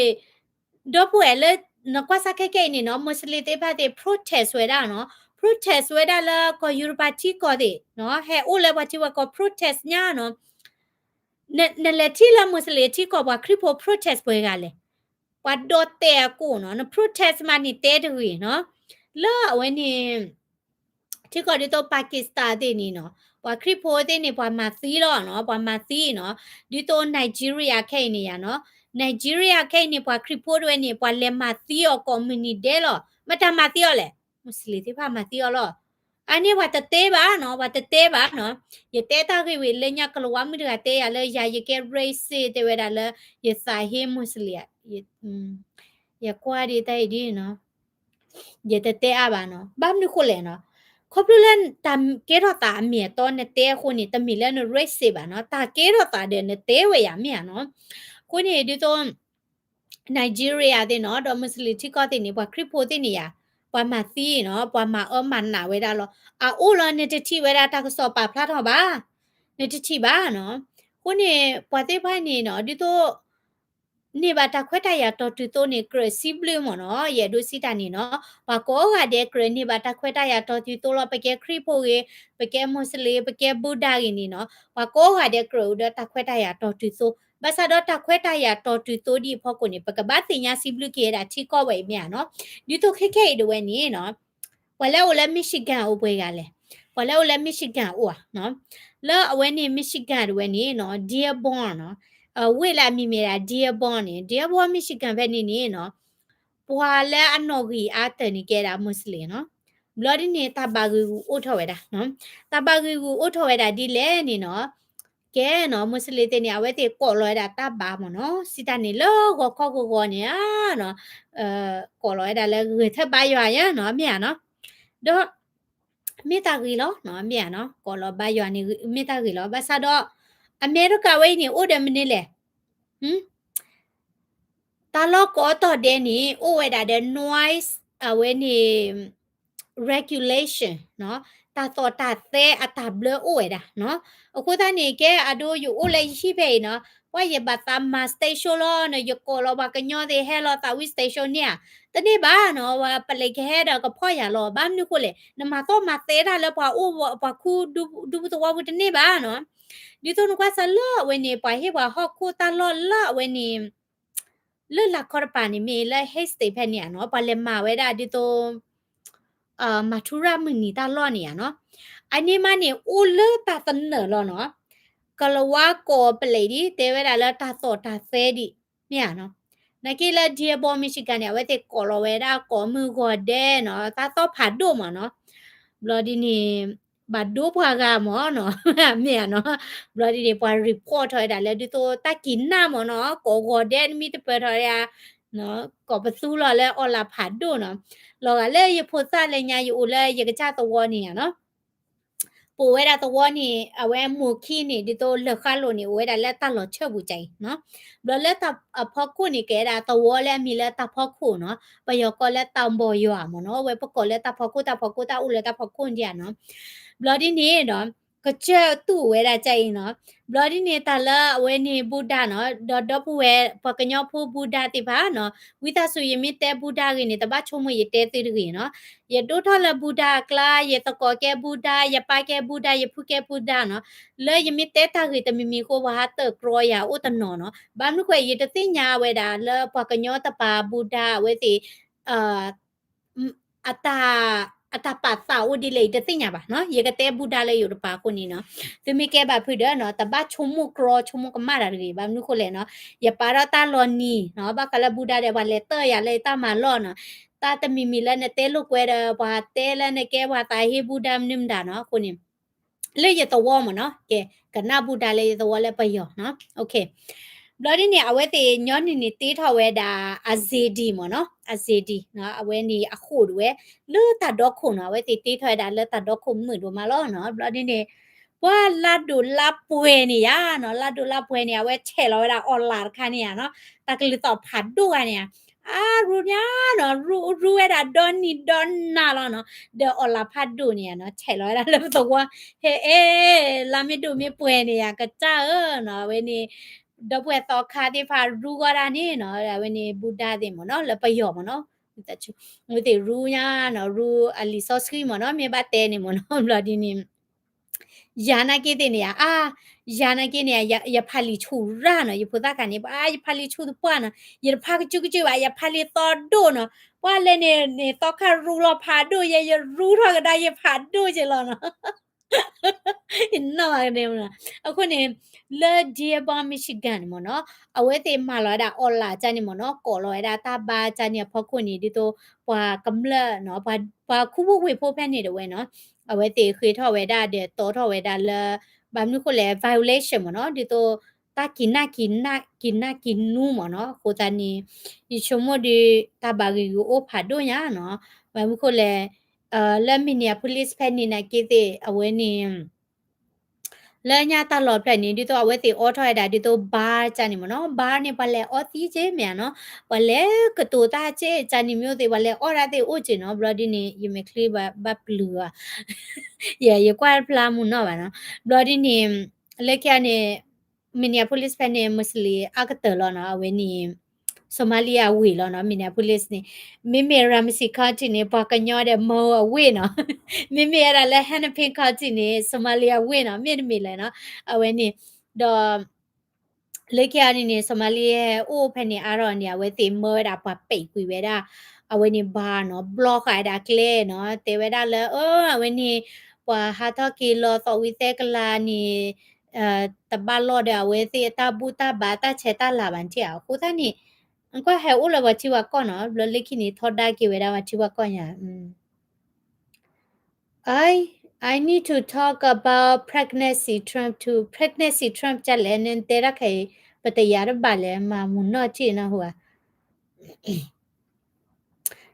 ဒေါ်ပွေလေနကွာစခဲကေနေနော်မွတ်စလင်တေဖတ်တေ protest ဝဲတာနော် protest ဝဲတာလာကိုယူရပါတီကိုတေနော်ဟဲအိုလေဘာတီဝါကို protest ညာနော်နလက်တီလာမွတ်စလင်တီကိုဘာခရီပို protest ပွဲကလေปัดโดเตะกูเนาะ protest มานี่เตะด้วยเนาะแล้ววันนี้ที่ก็ดิโตปากีสถานตินี่เนาะว่าคริปโปตินี่ว่ามาซีเนาะว่ามาซีเนาะดิโตไนจีเรียแค่นี่เนาะไนจีเรียแค่นี่ว่าคริปโปด้วยนี่ว่าเลมาซีอคอมมูนิตี้เนาะมาทำมาซีแหละมุสลิมที่พามาซีเนาะอันนี้ว่าจะเตะบ้าเนาะว่าจะเตะบ้าเนาะอย่าเตะตาคือวิเลยเนี่ยกลัวไม่ได้เตะอะไรอย่าเก็บ race เตะเวลาเลยอย่าใส่ให้มุสลิมอย่ากว่าดีใจดีเนาะอย่าเตะบ้าเนาะบ้านนี่คนเลยเนาะครบเล่นตามเกรอตาเมียตอนเนี่ยเตะคนนี่ตามีเล่น race บ้าเนาะตาเกรอตาเดินเตะไว้ยามีเนาะคนนี่ดิโตไนจีเรียเดเนาะดอมุสลิมที่ก็ตินี่ว่าคริปโปตินี่ยาပွားမသီးเนาะပွားမမနာဝဲတာလောအိုလောနေတတိဝဲတာတကစောပါဖလာတော့ပါနေတတိပါเนาะခုနေပွားတဲ့ဖိုင်နေเนาะဒီတော့နေပါတခွက်တရတော်တူတော့နေကရစီဘလမเนาะရဲ့ဒုစီတာနေเนาะဘာကောကတဲ့ကရနေပါတခွက်တရတော်တူတော့လောပကဲခရီပိုရေပကဲမွတ်စလင်ပကဲဗုဒ္ဓကြီးနေเนาะဘာကောကတဲ့ကရဒတခွက်တရတော်တူဆိုဘာသာတော့တခွဲတရတော်တူတိုဒီဖို့ကိုနေပကဘာတင်ညာစီဘလူကေတာချီကောဝဲမြနော်ဒီတော့ခဲဒဝဲနေနော်ဝလဲဝလဲမီရှီဂန်အိုပွဲကလဲဝလဲဝလဲမီရှီဂန်အိုနော်လောအဝဲနေမီရှီဂန်ဒဝဲနေနော် Dearborn နော်ဝဲလာမီမီရာ Dearborn နေ Dearborn မီရှီဂန်ပဲနေနော်ပွာလဲအနော်ကြီးအတန်နေကြတာမွတ်စလင်နော် bloody နေတဘာကူအိုထော်ဝဲတာနော်တဘာကူအိုထော်ဝဲတာဒီလေနေနော်ကဲနော်မွတ်စလင်တဲ့နေအဝဲတဲ့ကော်လွဲတာတဘာမနော်စီတနေလောကောခောကောနေอ่ะနော်ကော်လွဲတာလဲရထပ်ပါရွာရနော်မြနော်တော့မေတာကြီးလောနော်မြနော်ကော်လောပါရွာနေမေတာကြီးလောဘာသာတော့အမေရိကဝဲနေအိုတယ်မနေလေဟမ်တာလောကောတော့တဲ့နေအိုဝဲတာတဲ့ noise အဝဲနေ regulation နော်တာတော့တာတဲ့အတာဘလအိုဝဲတာနော်အခုသားနေကဲအဒိုယူအိုလေရှိဖေနော်ว่าอย่าบัตามมาสเตชันล้อเนยกโลบากญอเดเฮลอตาวิสเตชันเนี่ยตอนนี้บ้านเนาะว่าปเลยแค่เดก็พ่ออย่ารอบ้านนี่คนเลยนมาต้องมาเตะได้แล้วพออู้พอคูดูตัวว่าตอนนี้บ้านเนาะดิตัวนึกว่าซะเลาะเวนี่ไปให้ว่าฮอกคูตาลอละเวนี่เลือละคอร์ปานี่มีและเฮสเตเพเนี่ยเนาะปะเลมาไว้ได้ดิตัวมาทุรามึงนี่ตาลอเนี่ยเนาะอันนี้มาเนี่ยอู้เลือตาตันเนอแล้วเนาะကလဝါကောပလေဒီတေဝဲလာလတာသောတာဆဲဒီမြာနော်နကိလဒီဘောမရှိကန်ရဝဲတေကောလဝဲဒါကောမှုကောဒဲနော်တာသောဖာဒိုမနော်ဘလဒီနီဘာဒိုဘွာကမောနော်မြာနော်ဘလဒီနီပွာ report ထော်ဒါလေဒီတိုတကိနာမနော်ကောကောဒဲမီတပထော်ရနော်ကောပစူလောလဲအော်လာဖာဒိုနော်လောကလေရဖို့စားလေညာယူလေရကချတော်နီရနော်ပူဝဲတာတော့နီအဝဲမူခီနီဒီတော့လက်ခါလိုနီဝဲတာလက်တလောချက်ဘူးကြိုင်နော်ဘလလက်တအဖောက်ခုနီကဲတာတော့လဲမီလက်တဖောက်ခုနော်ပယောကလက်တောင်ပေါ်ရွာမနော်ဝဲပကောလက်တဖောက်ခုတဖောက်ခုတဦးလက်တဖောက်ခုကြနော်ဘလဒီနီနော်ကချဲတူဝဲတာကြိုင်နော်ဘလဒီနေတာလာဝဲနီဘူဒါနော်ဒေါ်ပူဝဲပကညောဖူဘူဒါတိပါနော်ဝိသဆူယမီတဲဘူဒါကင်းနေတပတ်ချုံမရတဲတိရကင်းနော်ရတိုထလဘူဒါကလာရတကောကဲဘူဒါရပါကဲဘူဒါရဖုကဲဘူဒါနော်လဲယမီတဲတာကတမီမီကိုဝါတကရောယာဥတနော်နော်ဘာနုခွေရတသိညာဝဲတာလဲပကညောတပါဘူဒါဝဲစီအာအတာပါတာဦးဒီလေတသိညာပါနော်ရေကတဲဘူဒါလေယူတပါကိုနီနော်သူမိကဲပါဖိဒနော်တပတ်ချုံမှုကရောချုံမှုကမာရရီဘာနုခိုလေနော်ရပါရတာလောနီနော်ဘာကလဘူဒါတဲ့ဘာလေတဲရလေတာမလောနော်တာတမီမီလည်းနဲ့တဲလို့ကွဲတယ်ဘာတဲလည်းနဲ့ကဲဘာတာဟေဘူဒမ်နမ်ဒါနော်ကိုနီလေရတော့မနော်ကဲကနာဘူဒါလေတော့လည်းပယောနော်โอเคဘလဒီနေအဝဲတေညောနီနေတေးထော်ဝဲတာအဇေဒီမနော်အဇေဒီနော်အဝဲနေအခုတို့ဝဲလူတာတော့ခုနော်ဝဲတေးထော်တာလက်တာတော့ခုမှုတို့မလောနော်ဘလဒီနေဘွာလာဒူလာပွဲနေရနော်လာဒူလာပွဲနေဝဲချဲလောဝဲတာအွန်လာခါနေရနော်တကလီတော့ဖတ်တို့ကနေရူညာနော်ရူဝဲတာဒွန်နီဒွန်နာလောနော်ဒေအလာဖတ်တို့နေရနော်ချဲလောဝဲတာလည်းတော့ဟဲအေးလာမီတို့မြေပွဲနေရကကြနော်ဝဲနေดบเวตอคาติฟารูกอดานี่เนาะเวนีบูดาติมเนาะแล้วปยอมเนาะตะชูงวยติรูญาเนาะรูอลิซอสครีมเนาะเมบาเตนี่มเนาะบลอดินี่ยานาเกติเนี่ยยานาเกเนี่ยยาพาลิชูราเนาะยพุตะกันนี่ยาพาลิชูตปวเนาะยาพาจุกจุว่ายาพาลิตอโดเนาะว่าเลเนี่ยตอคารูลอพาโดยารูทอก็ได้ยาพาโดเจลอเนาะอินเนาะเนี่ยนะအခုနေလေဒီဘာမီရှီဂန်မနော်အဝဲတေမာလာဒါအော်လာချာနေမနော်ကော်လောဒါတာဘာချာနေဖခုနေဒီတော့ပွာကမလနော်ဘာခုဘဝေဖို့ဖက်နေတယ်ဝဲနော်အဝဲတေခေထော်ဝဲဒါတဲ့တောထော်ဝဲဒါလေဘာမျိုးခုလဲ violation မနော်ဒီတော့တာကိနာနူမနော်ခိုတနီဒီချုံမဒီတာဘာဂီကိုအိုဖာဒိုညာနော်ဘာမျိုးခုလဲလက်မီနီယာ police ဖက်နေနာကေတေအဝဲနေလဲညာတလော်ဖက်နေဒီတော့အဝဲတီအော်ထော်ရတာဒီတော့ဘာချာနေမနော်ဘာနေပါလဲအော်တီချေမြန်နော်ပါလဲကတူတာချေချာနေမျိုးတွေပါလဲအော်ရတဲ့အိုချေနော်ဘလဒီနေယမကလေးဘာပလူอ่ะရကွာပလာမှုနော်ပါနော်ဘလဒီနေလက်ကျနေမီနီယာပိုလစ်ဖက်နေမစလီအကတလောနော်အဝဲနေဆိုမာလီယာဝေလောနော်မီနီယာပိုလစ်နေမိမေရမစီခါတီနေပါကညောတဲ့မောအဝေနော်မိမေရလည်းဟန်ဖင်ခါတီနေဆိုမာလီယာဝေနော်မြင့်မီလဲနော်အဝဲနေတော့လေကရနေနေဆိုမာလီယာအိုဖက်နေအရောနေအဝဲတေမောတာပါပိတ်ကွေဝဲတာအဝဲနေဘာနော်ဘလော့ခိုင်တာကလေနော်တေဝဲတာလဲအဝဲနေပွာဟာတော့ကီလောသောဝိသက်ကလာနေတဘလော့တဲ့အဝဲစီတဘူတဘာတချက်တလာပန်ချေအခုသနေอันก็ให้อุลว่าชิว่าก่อนเนาะลลิคินี่ทอดได้กี่เวลาว่าชิว่าก่อนอย่า I need to talk about pregnancy Trump too. Pregnancy Trump chale nen tera khai patayar bale ma munno chi na hua.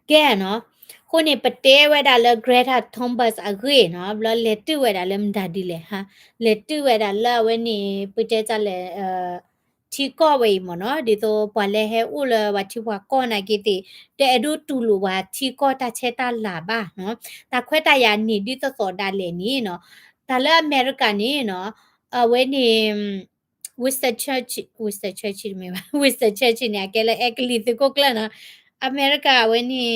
Ke no. Khone pate weda le Greta Thunberg agree no. Blo letu weda le mdadi le ha. Letu weda la weni pute chale ที่ก็ไว้หมอเนาะดิโตปอเลเฮอุลว่าที่ว่าก็นะกิติแต่อดูตูลูว่าที่ก็ตาเชตาลาบ้าเนาะตาခွဲตายานี่ดิโตโซดาเลนี่เนาะตาละอเมริกานี่เนาะเวนี่ Winston Churchill มั้ย Winston Churchill เนี่ยแกละเอกลิตก็กละเนาะอเมริกาเวนี่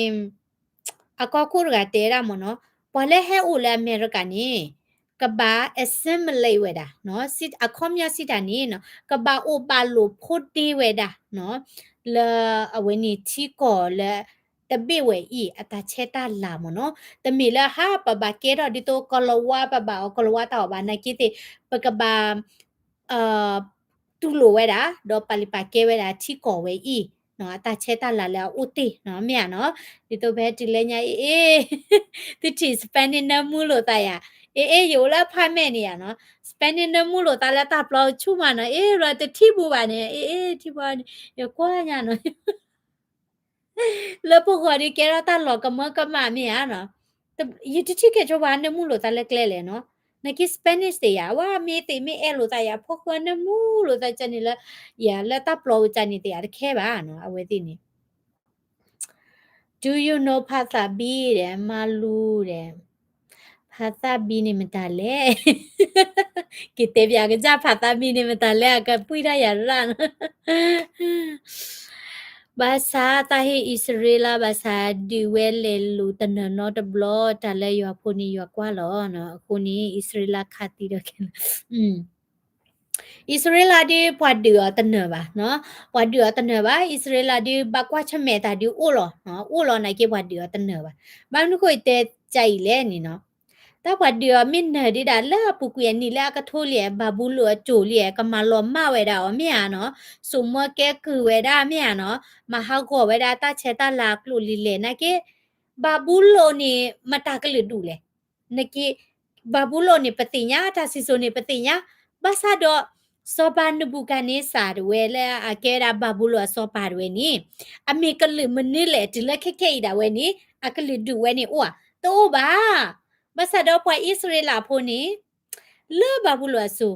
အကောခုရကတဲရမနော်ပလဲဟဲဦးလဲအမေရိကန်နီကဘာအစင်မလေးဝဲတာနော်စစ်အခေါမြစစ်တာနီနော်ကဘာအိုပါလိုဖို့တီဝဲတာနော်လာအဝနီချီကောလဲတပိဝဲဤအတချက်တာလာမနော်တမီလာဟာပဘာကေရဒီတိုကလဝါပဘာကလဝါတော့ဘာနကိတိပကဘာတူလိုဝဲတာတော့ပလီပါကေဝဲတာချီကောဝဲဤနော်အတချက်တာလာလဲဥတီနော်မြနော်ဒီတော့ဘဲဒီလဲညာအေးတိတိစပန်နေနမှုလို့တာရအေး有了拍卖呢呀喏 spending 的木路大家大不了出嘛呢诶了的替补吧呢诶替补有过呀喏了不过的给了大老个么个嘛面呀喏的有的去给就玩的木路大来来了喏那个 Spanish 的呀哇没得没爱路大呀不过那木路大真的了呀了大不了真的呀的开吧喏啊为的呢Do you know ภาษาบีเดมาลูเดภาษาบีนี่มันตาแลกิเตบยากจะภาษาบีนี่มันตาแลก็ปุ้ยได้อย่ารั่นภาษาตาเฮอิสราเอลภาษาดิเวเลลูตนะนอตบลอตาเลยอพูนี่ยกว่าลอเนาะคูนี่อิสราเอลคาติดกันอิสราเอลดีพอเดือตะเนบะเนาะพอเดือตะเนบะอิสราเอลดีบักว่าชะเมตาดีอูลอเนาะอูลอไหนเก็พอเดือตะเนบะบางนุโคเตใจแลนี่เนาะตาพอเดือมินเนดิดาลาปุกุยนี่ละกะโทเลียบาบูลัวโจเลียกะมาลอมาเวดาอเมียเนาะสุมแกคือเวดาเมียเนาะมาฮาโกเวดาตาเชตาลากลุลิเลนะเกบาบูโลนี่มาตากะลิดูเลนะเกบาบูโลนี่ปฏิญาตาซิโซนี่ปฏิญาบาซาดอစောပါနဘူကနေစာရဝဲလဲအကဲရာဘဘူးလောစောပါရဝဲနီအမေကလမနီလေတလက်ခခဲဒါဝဲနီအကလဒူဝဲနီအိုတိုးပါဘဆာတော့ပွားဣသရေလဖိုနီလဲဘဘူးလောဆူ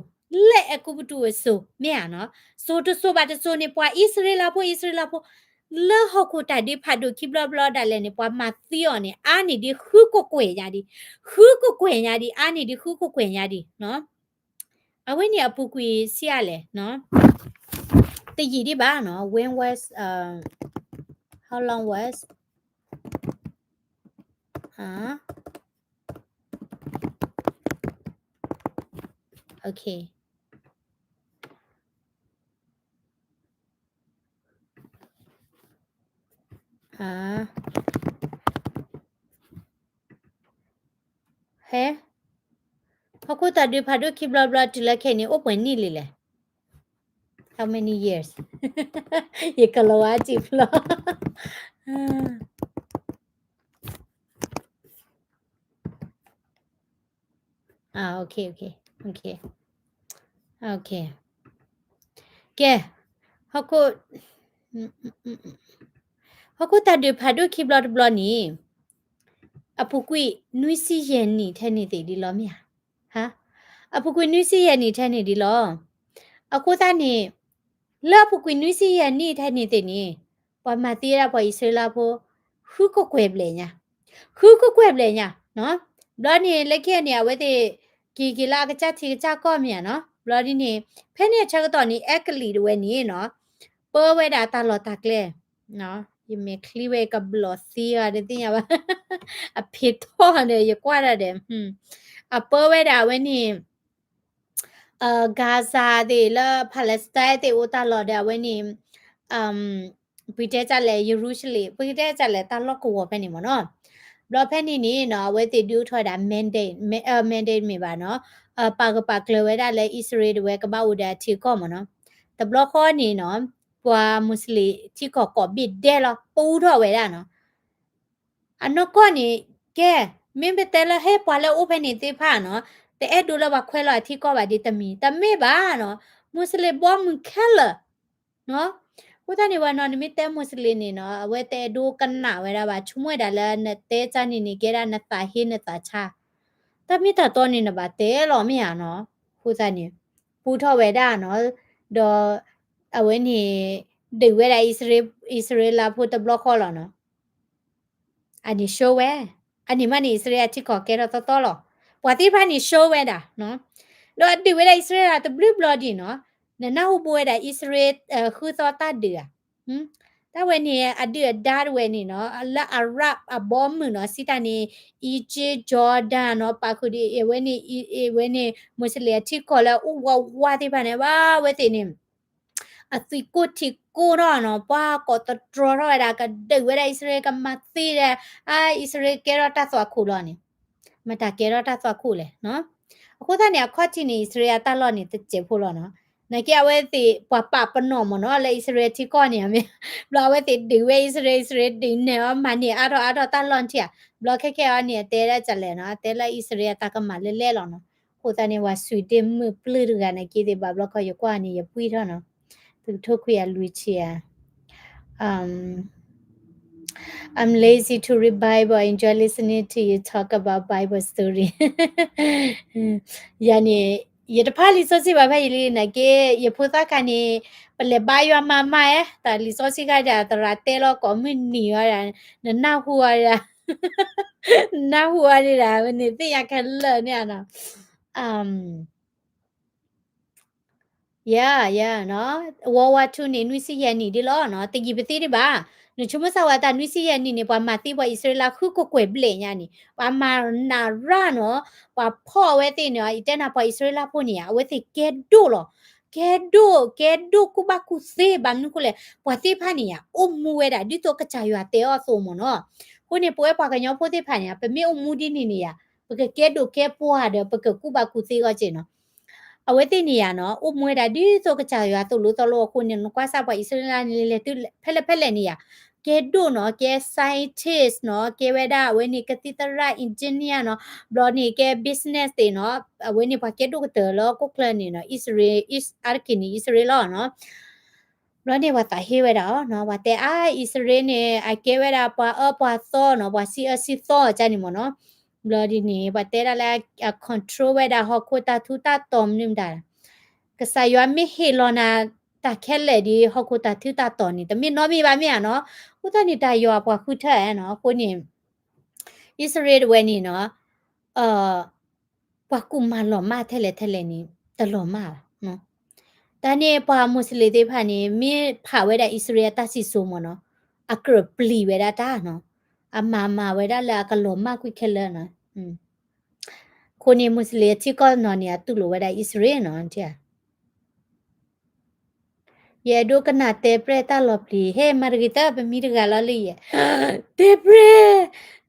လဲအကူပတူဆူမြာနော်ဆိုတဆိုပါတဆိုနေပွားဣသရေလဖိုလဲဟခုတာဒီဖာဒိုခိဘလဘလဒါလဲနေပွားမသီယောနေအာနီဒီခုကိုကွေညာဒီအာနီဒီခုကိုကွေညာဒီနော်အဝိနေအပူကွေစီရလေနော်တည်ဒီပါနော် when was how long was okayဟဲအခုတဒီဖာဒိုခိဘလဘလတလက်ခဲနေ open နီလေ how many years ရေကလောအကြည့်ဖလောokayကဲဟုတ်တဒီဖာဒိုခိဘလဘလနီအပူကွေနွိစီယန်နီထဲနေတဲ့ဒီလောမြဟာအပူကွေနွိစီယန်နီထဲနေဒီလောအခုသားနေလောပူကွေနွိစီယန်နီထဲနေတဲ့နီပမတီးရပွားဣစလာဖို့ခုကိုကွယ်ပလေညာနော်ဘလောနေလက်ခဲနေဝဲတဲ့ကီလာကချတီချကောမြနော်ဘလောဒီနေဖဲနေချက်တော့နီအက်ကလီဝဲနေနော်ပေါ်ဝဲတာတာလော်တာကလေနော်ယမေခလီဝဲကဘလောစီရတဲ့တင်ရပါအဖေတော့နေရကွာရတယ်အပေါ်ဝဲတာဝဲနေဂါဇာde la Palestine de ota lo da weni bite cha le Jerusalem bite cha le ta lo ko wo phe ni mo no lo phe ni ni no we te du thwa da mandate me ba no pa kle we da le Israel we ka ba wo da thi ko mo no the block ko ni no pwa muslim thi ko bit de lo pu tho we da no ano ko ni ke မင်းဘတဲလဟဲပွာလဲအိုဖဲနေသေးဖာနော်တဲ့အဲ့ဒူလဘခွဲလာတီကောပါဒီတမီတမေပါနော်မွတ်စလင်ဘောမခဲလနော်ဦးတနေဝနော်နမီတဲမွတ်စလင်နေနော်အဝဲတဲဒူကနာဝဲတာပါချုံမွဲတာလဲနတဲချာနေနေကြတာနတာဟင်းနတာချာတမီတာတော့နေနပါတဲလောမရနော်ဦးတနေပူထော်ဝဲတာနော်ဒေါ်အဝဲနေဒီဝဲတာဣစရေလာဖို့တဘလခေါ်လောနော်အနိရှိုးဝဲအနိမနိဣစရေချီကောကဲတော့တော်လောပွာတိဖာနိရှိုးဝဲတာနော်တော့ဒီဝဲတာဣစရေလာတဘလဘလဒီနော်နနာဟုပွဲတာဣစရေခုသောတတ်ဒီဟမ်တဝဲနေအဒီဒါဝဲနေနော်အလအရပ်အဘောမနော်စီတနေအီဂျစ်ဂျော်ဒန်နော်ပါခုဒီဝဲနေမွတ်စလင်ချီကောလာဥဝါတိဖာနေပါဝဲတိနေအစီကိုတီကိုရနော်ပါကောတဒရရတာကဒဝဲဣစရေကမသိတဲ့ဣစရေကဲရတာဆိုခုလောနေမတာကဲရတာဆိုခုလေနော်အခုတည်းခေါချီနေဣစရေတာလောနေတကျေဖို့လောနော်နကြဝဲတိပပပနောမနော်လေဣစရေတီကောနေမြဘလဝဲတိဒီဝဲဣစရေဒီနေမနီအတော့တာလွန်တီဘလခက်ခဲအနေတဲရကြလဲနော်တဲလဲဣစရေတာကမလဲလောနော်ခုတည်းဝါဆွီတင်မပလူရကနေကိတဲ့ဘဘလခရကွာနေရပွီးတော့နော်သူထုတ်ခွေရလူချီယာI'm lazy to read Bible. I enjoy listening to you talk about Bible story. Yani yetapali sosi baba ili nage yeputa kani pale bayo mama ta li sosi ka ja tara telo komini ya na huwa ya na huwa ni da ni ti ya kan le ni ana yeah no wa tu ni nui si ya ni di lo no ti gi peti di ba no chuma sa wa ta nui si ya ni ni pa ma ti pa Israel khu ko kwe ble nya ni pa ma na ra no pa pho we ti no i te na pa Israel pho ni ya we ti ke do lo ke do ku ba ku se ba nu ku le pa ti pha ni ya o mu we da di to ka cha ya te o so mo no ku ni po pa ka nyo pho ti pha ni ya pe mi o mu di ni ya pa ke do ke po ha de pa ku ba ku se ga che noအဝဲတင်နေရနော်ဥမွေတာဒီဆိုကချာရတူလို့တော်လို့ခုနေကွာစားပွားဣစရလနေလေတူဖက်လက်နေရကဲဒိုနော်ကဲ scientist နော်ကဲဝဲတာဝဲနေကတိတရ engineer နော်ဘလောနေကဲ business တွေနော်ဝဲနေပါကဲဒိုကတော်လို့ကိုကလနေနော် Israel is arkini Israel နော်ဘလောနေဝတာဟေဝဲတာနော်ဝတဲ့Israel နေအကဲဝဲတာပွာပွာသောနော်ပွာစီသောကြနေမနော်bloody ni batera la control weda hokota thuta tom nim da ka sa yo mi helona ta khelle di hokota thuta ton ni tami no mi ba mi ya no uta ni ta yo pa khu tha no ko ni Israel we ni no pa ku ma lo ma thele ni ta lo ma no ta ni pa muslim de pha ni mi pha we da Israel ta si so mo no akra pli we da ta no အမမဝဲရလာကလောမကွိခဲလနော်ကိုနေမွတ်စလင်ချီကောနော်နီတူလိုဝဲဒဣစရေနော်တဲ့ယေဒိုကနာတေပရတာလောပလီဟေမာဂီတာပမီရဂလာလီယေတေပရ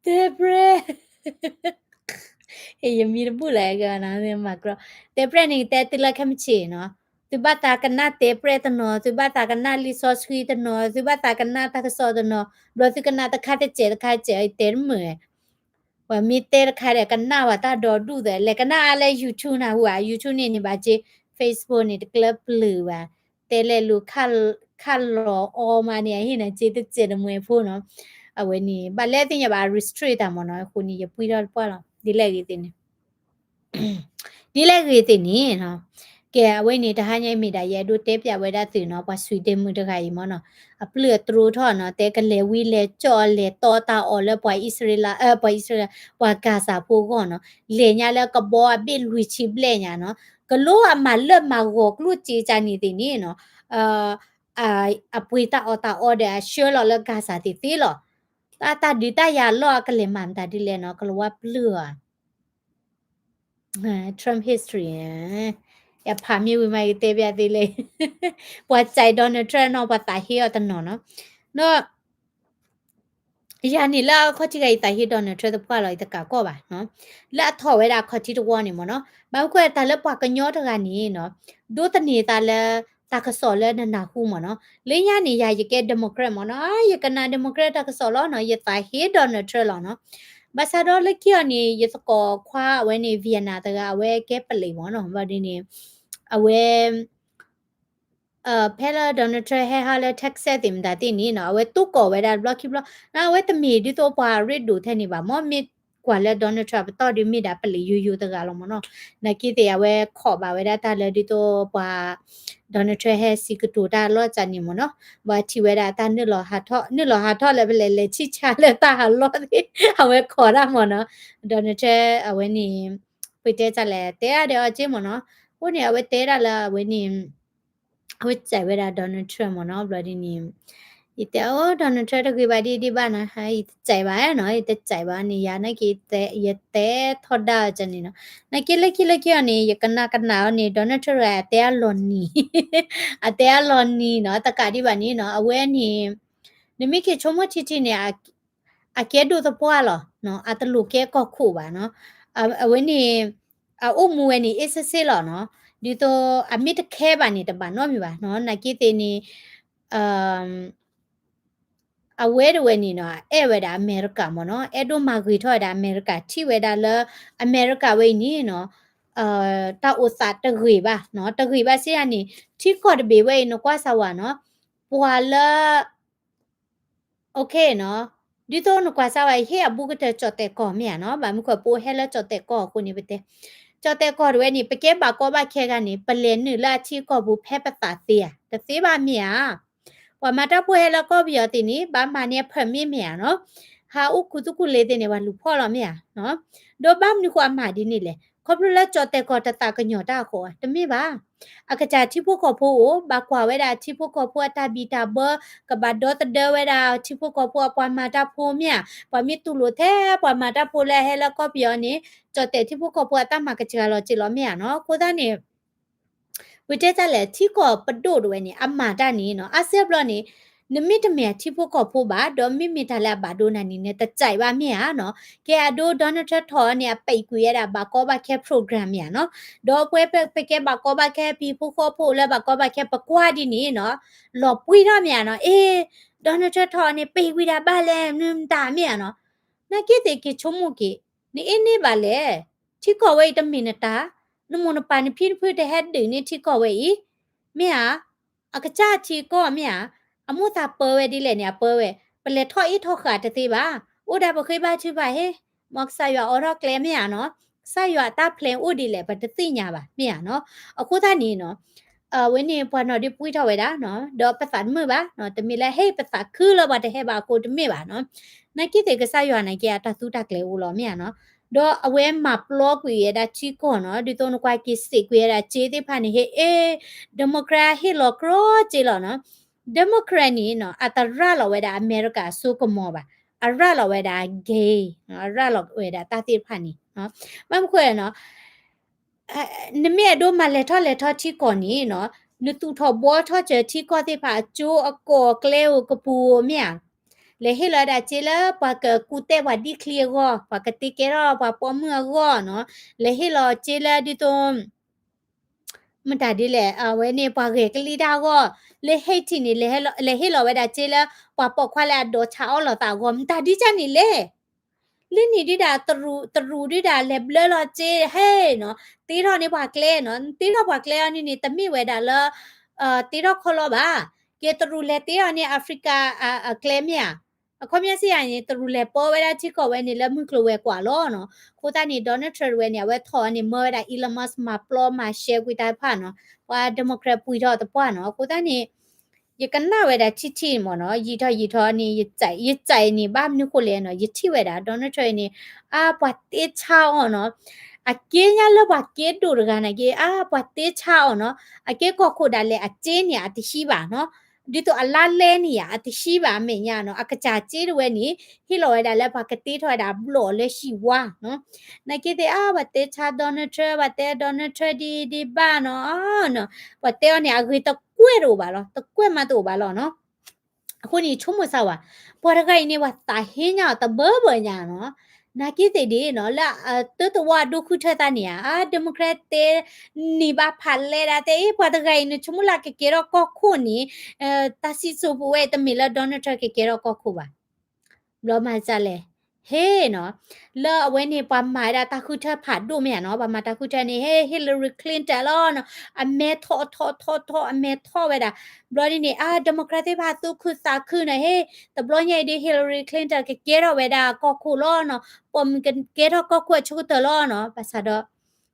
ဟေယမီရပူလဲကနာနေမကရတေပရနေတေတလခမချေနော်သူဘတာကနာတေပရတနော်သူဘတာကနာလီဆောဆွီတနော်သူဘတာကနာတကဆောတနော်ဘလသူကနာတခါတဲ့ကျဲတဲမဲဝမီတဲခါရကနာဝတာဒေါ်ဒူတယ်လေကနာလဲ YouTube နာဟူอ่ะ YouTube နေပါချေ Facebook နေတကလပ်လူပါတဲလေလူခါလောအော်မနေဟိနေချေတဲ့ကျဲမွေဖို့နော်အဝဲနေဘာလဲတင်ရပါ restrict တာမနော်ခုနေရပွီတော့ပွာလားဒီလဲကြီးတင်ဒီလဲကြီးတင်နေနော်ကဲအဝဲနေတဟညိမိတာရဲတို့တဲပြဝဲတာတင်နော်ပါဆွေတင်မှုတခါကြီးမနော်အပလျထရထောနော်တဲကလေဝီလေကြော်လေတောတာအော်လေပွာဣစရေလပွာဣစရေလပွာဂါဇာပိုကောနော်လေညာလေကဘောအပိလူချီပလေညာနော်ကလိုအမလတ်မကိုကလူချီချာနေတင်နေနော်အပွေတာအော်တာအော်တဲ့ရှောလောလေဂါဇာတီတီလောတာဒီတာရလောကလေမန်တာဒီလေနော်ကလောဝပလူTrump history ရဖာမြေဝမိုင်တေးပြသေးလေပွားချိုင်ဒေါ်နယ်ထရန့်တော့ပတာဟီရတနော်နော်ယာနီလာခေါချီကတာဟီဒေါ်နယ်ထရန့်တပွားလိုက်တကကောပါနော်လာထော်ဝဲတာခေါချီတော့နေမနော်ဘာခွဲတာလက်ပွားကညောတကနေနော်ဒိုတနေတာလဲတာကစော်လဲနာခုမနော်လင်းရနေရရကဲဒီမိုကရက်မနော်ရကနာဒီမိုကရက်တာကစော်လောနော်ရတာဟီဒေါ်နယ်ထရန့်လောနော် ဘာသာတော့လက်ကြီးအနေရစကောခွာအဝဲနေဗီယက်နာတကအဝဲကဲပလေဘောနော်ဘာဒီနေအဝဲဖဲလာဒေါ်နယ်ထရဟဲဟာလေတက်ဆက်တင်ဒါတင်နီနော်အဝဲတုကောဝဲဒါဘလော့ကီဘလော့နာဝဲတမီဒီတော့ပါရစ်ဒိုထဲနေပါမော်မစ်ကွာလေဒေါ်နယ်ထရတော့ဒီမီဒါပလေယူယူတကလောမနော်နကီတေအဝဲခေါ်ပါဝဲဒါတာလေဒီတော့ပါဒေါ်နယ်ထရဟဲစီကတူဒါလော့ချာနီမနော်ဘာချီဝဲဒါတာနစ်လောဟာထော့လေပဲလေချီချာလေတာဟာလော့ဒီအဝဲခေါ်ရမနော်ဒေါ်နယ်ထရအဝဲနေပိတဲချလေတဲရတဲ့အချင်းမနော်ဟိုနေအဝဲတဲရလာအဝဲနေဝစ်ကြိုင်ဝဲတာဒေါ်နယ်ထရမနော်ဘလဒီနီဒီတော့ဒေါ်နယ်ထရတကွေပါဒီပါနာဟိုင်ကြိုင်ပါရနော်ဒီကြိုင်ပါနေရနိုင်ကေတဲ့ရတဲ့ထော်ဒါချနေနော်နိုင်ကေလက်အနေရကနာနေဒေါ်နယ်ထရအတဲလွန်နီအတဲလွန်နီနော်တကတိပါနီနော်အဝဲနီနိမိကေချုံမချီချီနေအကဲဒိုသပွားလောနော်အတလူကဲကောခုပါနော်အဝဲနီအုံမူဝဲနီအစ်စစ်စစ်လောနော်ဒီတော့အမစ်ခဲပါနေတပါနော်မြပါနော်နကိတေနေအဝဲတဝဲနေနော်အဲ့ဝဲတာအမေရိကမနော်အဲ့တို့မာဂရီထော်တာအမေရိကထိဝဲတာလအမေရိကဝဲနေနော်တာဥစားတဂရီပါနော်တဂရီပါစီရနေထိခေါ်တဘေဝဲနော်ကွာဆာဝါနော်ပွာလာโอเคနော်ဒီတော့နော်ကွာဆာဝါဟဲ့အဘူးကတဲ့ချော့တဲ့ကောမြနော်ဘာမခွပိုဟဲလာချော့တဲ့ကောကိုနေပတဲ့จอแต่ก่อนเว้นี่ไปเก็บบ่ก็บ่แค่กันนี่ปะเลนนี่ละที่ก็บุแพ้ภาษาเตียแต่เสบ่เมียว่ามาตาป่วยแล้วก็บิยอตินี่บ่มาเนี่ยเพิ่นมีเมียเนาะหาอุคุตุคุเลตินี่ว่าลูกพ่อแล้วเมียเนาะโดบ้ามนี่ความหมาดินี่แหละครบแล้วจอแต่ก่อนตะตากะหยอตาขอตะมีบ่อากะจาที่พวกขอผู้บ่กว่าเวลาที่พวกขอผู้ตาบีตาเบกะบาดอตะเดเวลาที่พวกขอผู้ปอนมาตาผู้เมียปอมีตุโลแท้ปอนมาตาผู้แลให้แล้วก็บิยอนี่จอแต่ที่พวกเขาปวดตั้งมากระจายเราจิเราไม่อ่ะเนาะกูได้เนี่ยวิจัยจะแหละที่ก็ประโดดด้วยเนี่ยอามาด้านนี้เนาะอาเซียบเราเนี่ยนมิตรเมียที่พวกเขาพูดบ่าดอมิมีทาลาบาดูนันนี่เนี่ยแต่ใจว่าเมียเนาะแกดูดอนททอเนี่ยไปคุยอะไรบาก็บาแค่โปรแกรมเนี่ยเนาะดอไปแกบาก็บาแค่พี่พวกเขาพูดแล้วบาก็บาแค่ประกวดดีนี่เนาะหลบปุ้ยท่าเมียเนาะดอนททอเนี่ยไปคุยได้บ้าแล้วนึมตาเมียเนาะน่าคิดแต่คิดชมมุกินี่นี่บาเลย ที่ก่อไว้ตำมินตานมนปานิพิพื้นแต่เฮ็ดดึงนี่ที่ก่อไว้อีเมียอากาจ้าที่ก่อเมียอมูตาเปเวดิเลยเนี่ยเปเวเปเลทออีทอขาดติบ้าอุดาบ่เคยบ้าชื่อบ้าเฮมอกใส่ว่าออรอแกลเมียเนาะใส่ว่าตาเพลงอุดิเลยบัดติญาบ่าเมียเนาะအခုท่านี้เนาะเวนี่ปอนอดิปุ้ยทอไว้ดาเนาะดอประสานมือบ่าเนาะตะมีแลเฮภาษาคือแล้วบ่ได้เฮบ่าโคตมีบ่าเนาะนักกิเตกใส่ว่านักแกตาสุตะแกลอูลอเมียเนาะတော့အဝဲမှာပလော့ကွေရတာချီကောနော်ဒီတော့ကွာကိစစ်ကွေရတာချေတဲ့ဖာနေဟေဒီမိုကရက်ဟီလောကရောချေလောနော်ဒီမိုကရက်နီနော်အတရလောဝဲတာအမေရိကဆိုကမောပါအရလောဝဲတာဂေးနော်အရလောဝဲတာတာတိဖာနီနော်မမခွဲနော်နမေဒိုမလက်ထောချီကောနီနော်နတူထောဘောထောချေချီကောတိဖာချိုအကောကလေကပူမြာလေဟလာဒါချေလာပကကူတဲဝဒီခလီရောပကတိကေရောပပမရောနော်လေဟလာချေလာဒီတုံမတဒီလေအဝဲနေပကေကလီဒါရောလေဟိတ်တီနေလေဟလာဝဲဒါချေလာပပခွာလာဒိုချာအောလတာရောမတဒီချနေလေလင်းနေဒီဒါတရူဒီဒါလေဘလလာချေဟဲနော်တီရောနေပါကလေနော်တီရောပါကလေအနိနေတမိဝဲဒါလာတီရောခလောပါကေတရူလေတီရောနေအာဖရိကကလေမြာအခုမျက်စိရရင်သူတို့လည်းပေါ်ဝဲတာချစ်ကောဝဲနေလည်းမှုကလိုဝဲกว่าလောနော်ကိုတာနေ Donald Trump ဝဲနေဝဲထော်နေမောတာ Elon Musk မှာ plot မှာ share ကွေတာဖာနော်ဟွာ Democrat ပွီတော့တပွားနော်ကိုတာနေရကနာဝဲတာချစ်မော်နော်ရီထော်နေရကြိုင်နေဘာမျိုးကိုလဲနော်ရချိဝဲတာ Donald Trump နေအာပွားတေချောင်းနော်အကေညာလဘကေဒူရကနာကေအာပွားတေချောင်းနော်အကေကောခိုဒါလေအကျင်းညာတရှိပါနော်ဒီတော့အလားလဲနေရအတရှိပါမေညာနော်အကကြကျေးတွေနေဟီလောရတာလည်းဘာကတိထွားတာဘလော်လဲရှိဝါနော်နကေတဲ့အာဘတဲ့ချာဒေါ်နယ်ထရဘတဲ့ဒေါ်နယ်ထရဒီဘာနော်နော်ဘတဲ့နေအဂိတကွဲတော့ပါလောတကွဲမတော့ပါလောနော်အခုနေချုံမဆောက်ပါပေါ်ရခိုင်နေဝတာဟင်းညာတဘညာနော်နာကိတဲ့ဒီနော်လာတဝဒုခုထတာနေအာဒီမိုကရက်တေနေပါဖာလဲတာတဲ့ပေါ်တခိုင်နေချုံမလာကေရောကောခုနေတစီဆိုပွဲတမီလာဒေါ်နယ်ထရကေရောကောခုပါဘလောမကြလဲ hey no la when ni pa mai da ta khu tha phat do me no ba ma ta khu tha ni hey Hillary Clinton lo no a me tho a me tho we da bloody ni democratic ba tu khu sa khu na hey the bloody ni di Hillary Clinton ke ro we da ko khu lo no pom ke ro ko khu chu to lo no ba sa do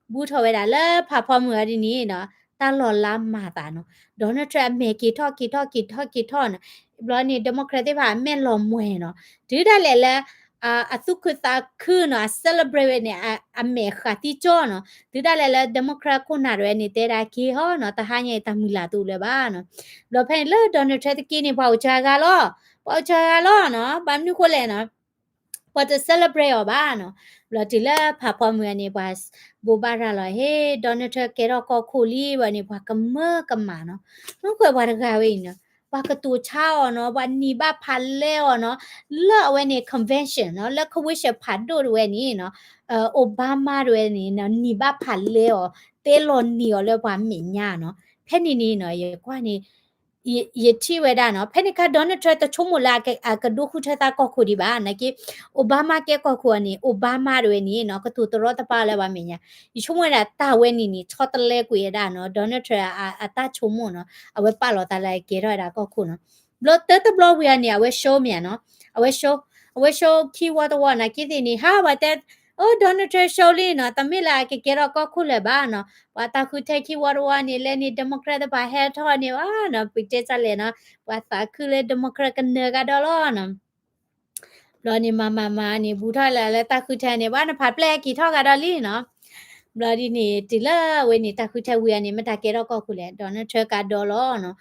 bu tho we da la pha pho mu di ni no ta lo la ma ta no Donald Trump me ki tho no bloody democratic ba me lo mwe no du da le la asukusa kuna celebrate ne ame khati cho no tida le democrat ko na re ni te da ki ho no ta ha nye ta mila tu le ba no lo phen le Donald Trump ki ni pau cha ga lo no ba nu ko le no what to celebrate ba no lo ti le pha pho mu ni ba bo ba ra lo he Donald Trump ke ro ko khu li ba ni ba ka ma no no ko ba ga we no ba ka tu cha no ba ni ba pha le no la we ni convention no la ko we she pha do we ni no Obama we ni no ni ba pha le te lo ni le ba mi nya no phe ni no ye kwa ni ye ti we da no phe ni ka Donald Trump to chomo la ke ka do khu tha ta ko khu di ba na ki Obama ke ko khu ni Obama we ni no ka tu to ro ta pa le ba mi nya yi chomo da ta we ni chho ta le ku ye da no Donald Trump ta chomo no a we pa lo ta la ke ro da ko khu no blo te te blo we ni a we show mi no a we show keyword wa na ki ti ni ha ba te Donald Trump show li no ta mi la ke ro ko khu le ba no wa ta khu te keyword wa ni le ni Democrat ba he tho ni wa no pi te sa le no wa sa khu le Democrat ka ne ga do lo no บลอนี่มานี่บูทอละละตาคุแทนี่ว่านะผัดแปลกี่ทอกันดอลี่เนาะบลอดีนี่ติละเวนี่ตาคุแทเวียนี่มะตาเกรอก็คุแลดอนเทรกาดอลอเนาะ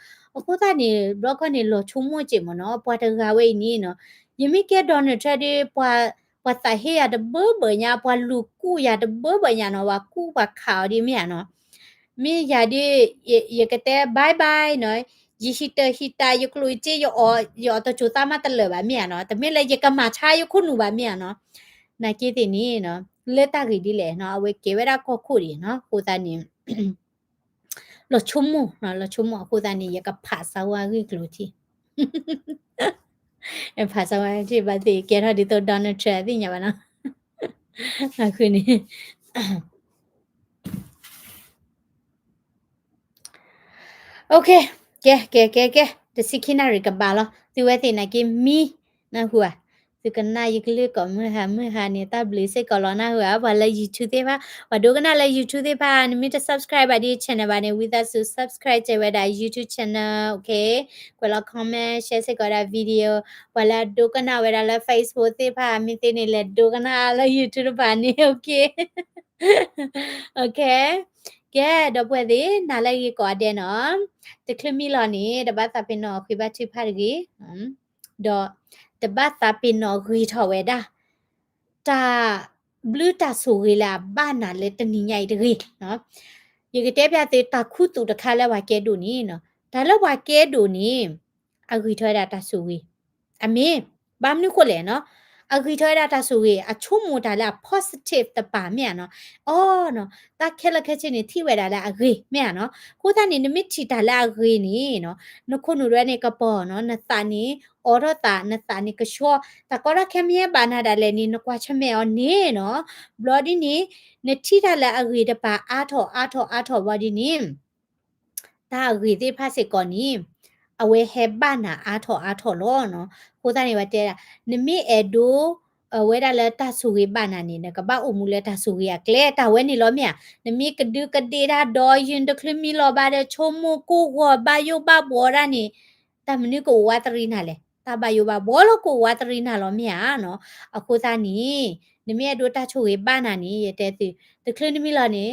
โคตานี่บล็อกนี่โลชุมจิมเนาะปวาตะกาเวนี่เนาะยมิเกดอนเทรดิปวาตาเฮียดเบเบญาปวาลูกูยาดเบเบญาเนาะว่ากูว่าขาวดิเมียเนาะมียาดิเยกะเตบายบายเนาะ hita yu klui che yo to chu ta ma ta le ba mia no ta me le ye ka ma cha yu khu nu ba mia no na ki ti ni no le ta gi di le no we ke we ra ko khu ri no ko ta ni lo chumu no lo chumu ko ta ni ye ka pha sa wa gi klu ti e pha sa wa ti ba ti ke ra di to Donald Trump ti nya ba no na khu ni okay ke the sikinari ka ba lo ti we ti na ki mi na hua tu kan na yik le ko mu ha ni ta bli se ko lo na hua ba la YouTube te ba ba do kana la YouTube te ba ni mi to subscribe ba di channel ba ni with us to subscribe che we da YouTube channel okay ko la comment share se ko da video ba la do kana we da la Facebook te ba mi te ni le do kana la YouTube ba ni okay okay ကဲတော့ပွဲဒီနားလိုက်ကောတဲ့နော်တခလမီလောနေတပတ်သပင်နော်ခွေပတ်ချိဖတ်ကြီးတော့တပတ်သပင်နော်ခွေထော်ဝဲတာတာဘလူးတာဆူရီလာဘာနာလေတနိညိုင်တကြီးနော်ရေကတဲ့ပြတဲ့တခုတူတခါလဲဝါကဲဒူနီနော်ဒါလည်းဝါကဲဒူနီအခွေထော်တာတဆူကြီးအမေဘာမနုကိုလဲနော်အခွေထော်တာဆူကြီးအချုံမတာလာ positive တပါမြန်နော်အော်နော်တာခဲလခဲချင်းနေထိဝဲတာလာအခွေမြန်နော်ကိုသားနေနမိချီတာလာအခွေနေနော်နခုနုရဲနေကပေါ်နော်နတာနေအော်ရတာနတာနေကရှောတကောရခဲမြဲဘာနာတာလဲနေနကွာချမဲအော်နေနော် bloody နေနထိတာလာအခွေတပါအားထော် body နေတာအခွေသေးဖတ်စေကောနီအဝဲဟဲဘာနာအားထော်လောနော်ကိုသားနေပါတဲ့နမိအဒိုဝဲဒါလက်တဆူဝေဘာနာနေနကဘာအမှုလက်တဆူဝေကလေတာဝဲနေလောမြနမိကဒုကဒေတာဒေါ်ရင်တခလမီလောဘာတဲ့ချုံမကိုဝဘာယိုဘာဘောရနေတမနိကိုဝါတရီနာလေတဘာယိုဘာဘောလကိုဝါတရီနာလောမြနော်အခုသားနီနမိအဒိုတချိုဝေဘာနာနေရတဲ့တခလနမိလောနေ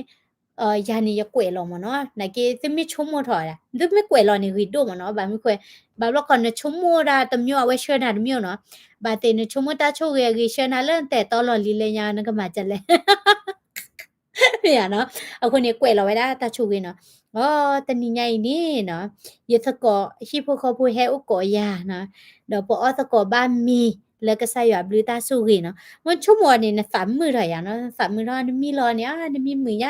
ယာနီရကွယ်လောမနော်နကေသမီချုံမထော်ရဒုမကွယ်လောနေရီတို့မနော်ဘာမကွယ်ဘာလို့ကောနချုံမရာတမျိုးအဝဲရှနာတမျိုးနော်ဘာတေနချုံမတာချိုရရီရှနာလန်တဲ့တော်လော်လီလေညာနကမကြလဲမြာနော်အခုနေကွယ်လောဝဲတာတချိုရနော်အော်တနိညိုင်နေနော်ယသကောရှိဖို့ခဖို့ဟဲဥကောယာနော်တော့ပေါ်အသကောဘာမီလက်ကဆာရဘလူတာဆူရီနော်မချုံမောနေနသမ်မရရနော်သမ်မရနမီလောနေနမီမရ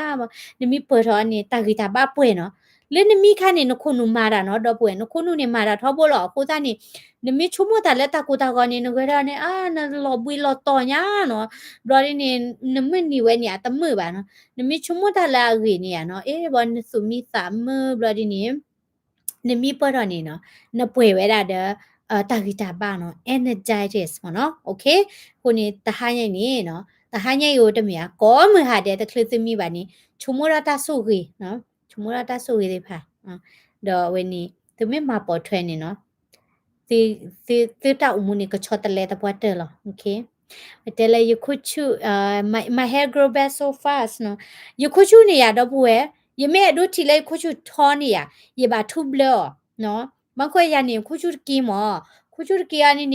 နမီပေါ်တော်နေတာဂီတာဘာပွဲနော် လေနမီခါနေနခုနုမာတာနော်တော့ပွဲနခုနုနေမာတာထောဘောလောကိုသားနေနမီချုံမတာလက်တာကိုတာကနေနဂရနေအာနလောဘွေလောတော်ညာနော်ဒေါ်ရင်းနမနီဝဲနေတမွေပါနော်နမီချုံမတာလာရီနေရနော်အေးဘောနစုမီစာမဒေါ်ရင်းနမီပေါ်တော့နေနော်နပွဲဝဲတာတာဂီတာပါနော် energize ပေါ့နော် okay ကိုနေတာဟိုင်းနေနော်တာဟိုင်းရိုတမီကောမဟာတဲ့တခလစ်မီပါနေချုံမရတာဆုခီနော်ချုံမရတာဆုခီတွေဖာတော့ဝနေသူမမပေါ်ထွဲနေနော်ဒီတာအမှုနေကချောတလဲတပွားတယ်လော okay tell you could chew my hair grow back so fast no you could chew နေရတော့ဘူးရဲ့ယမဲတို့ထီလိုက်ခုချူထောနေရရပါထုဘလနော်မခွဲရနေခုချူကီမောခုချူကီရနေ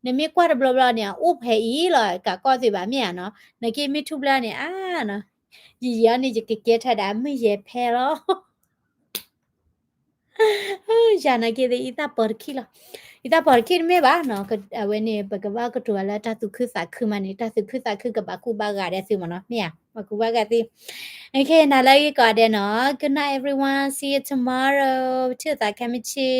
နမေကွာဘလဘလနေအိုဖဲဤလာကကောစီပါမြန်နော်နကေမီထုဘလနေအာနော်ရီရနေကြကဲထတာမရဖဲလောယာနာကေဒီတာပေါ်ခီလာita porque me va no que when porque va que tu ala ta tu khisa khumani ta tu khisa khu ka ba ku ba ga de si mo no mia ba ku ba ga ti okay na la yi ka de no good night everyone see you tomorrow ချစ်တာခမချီ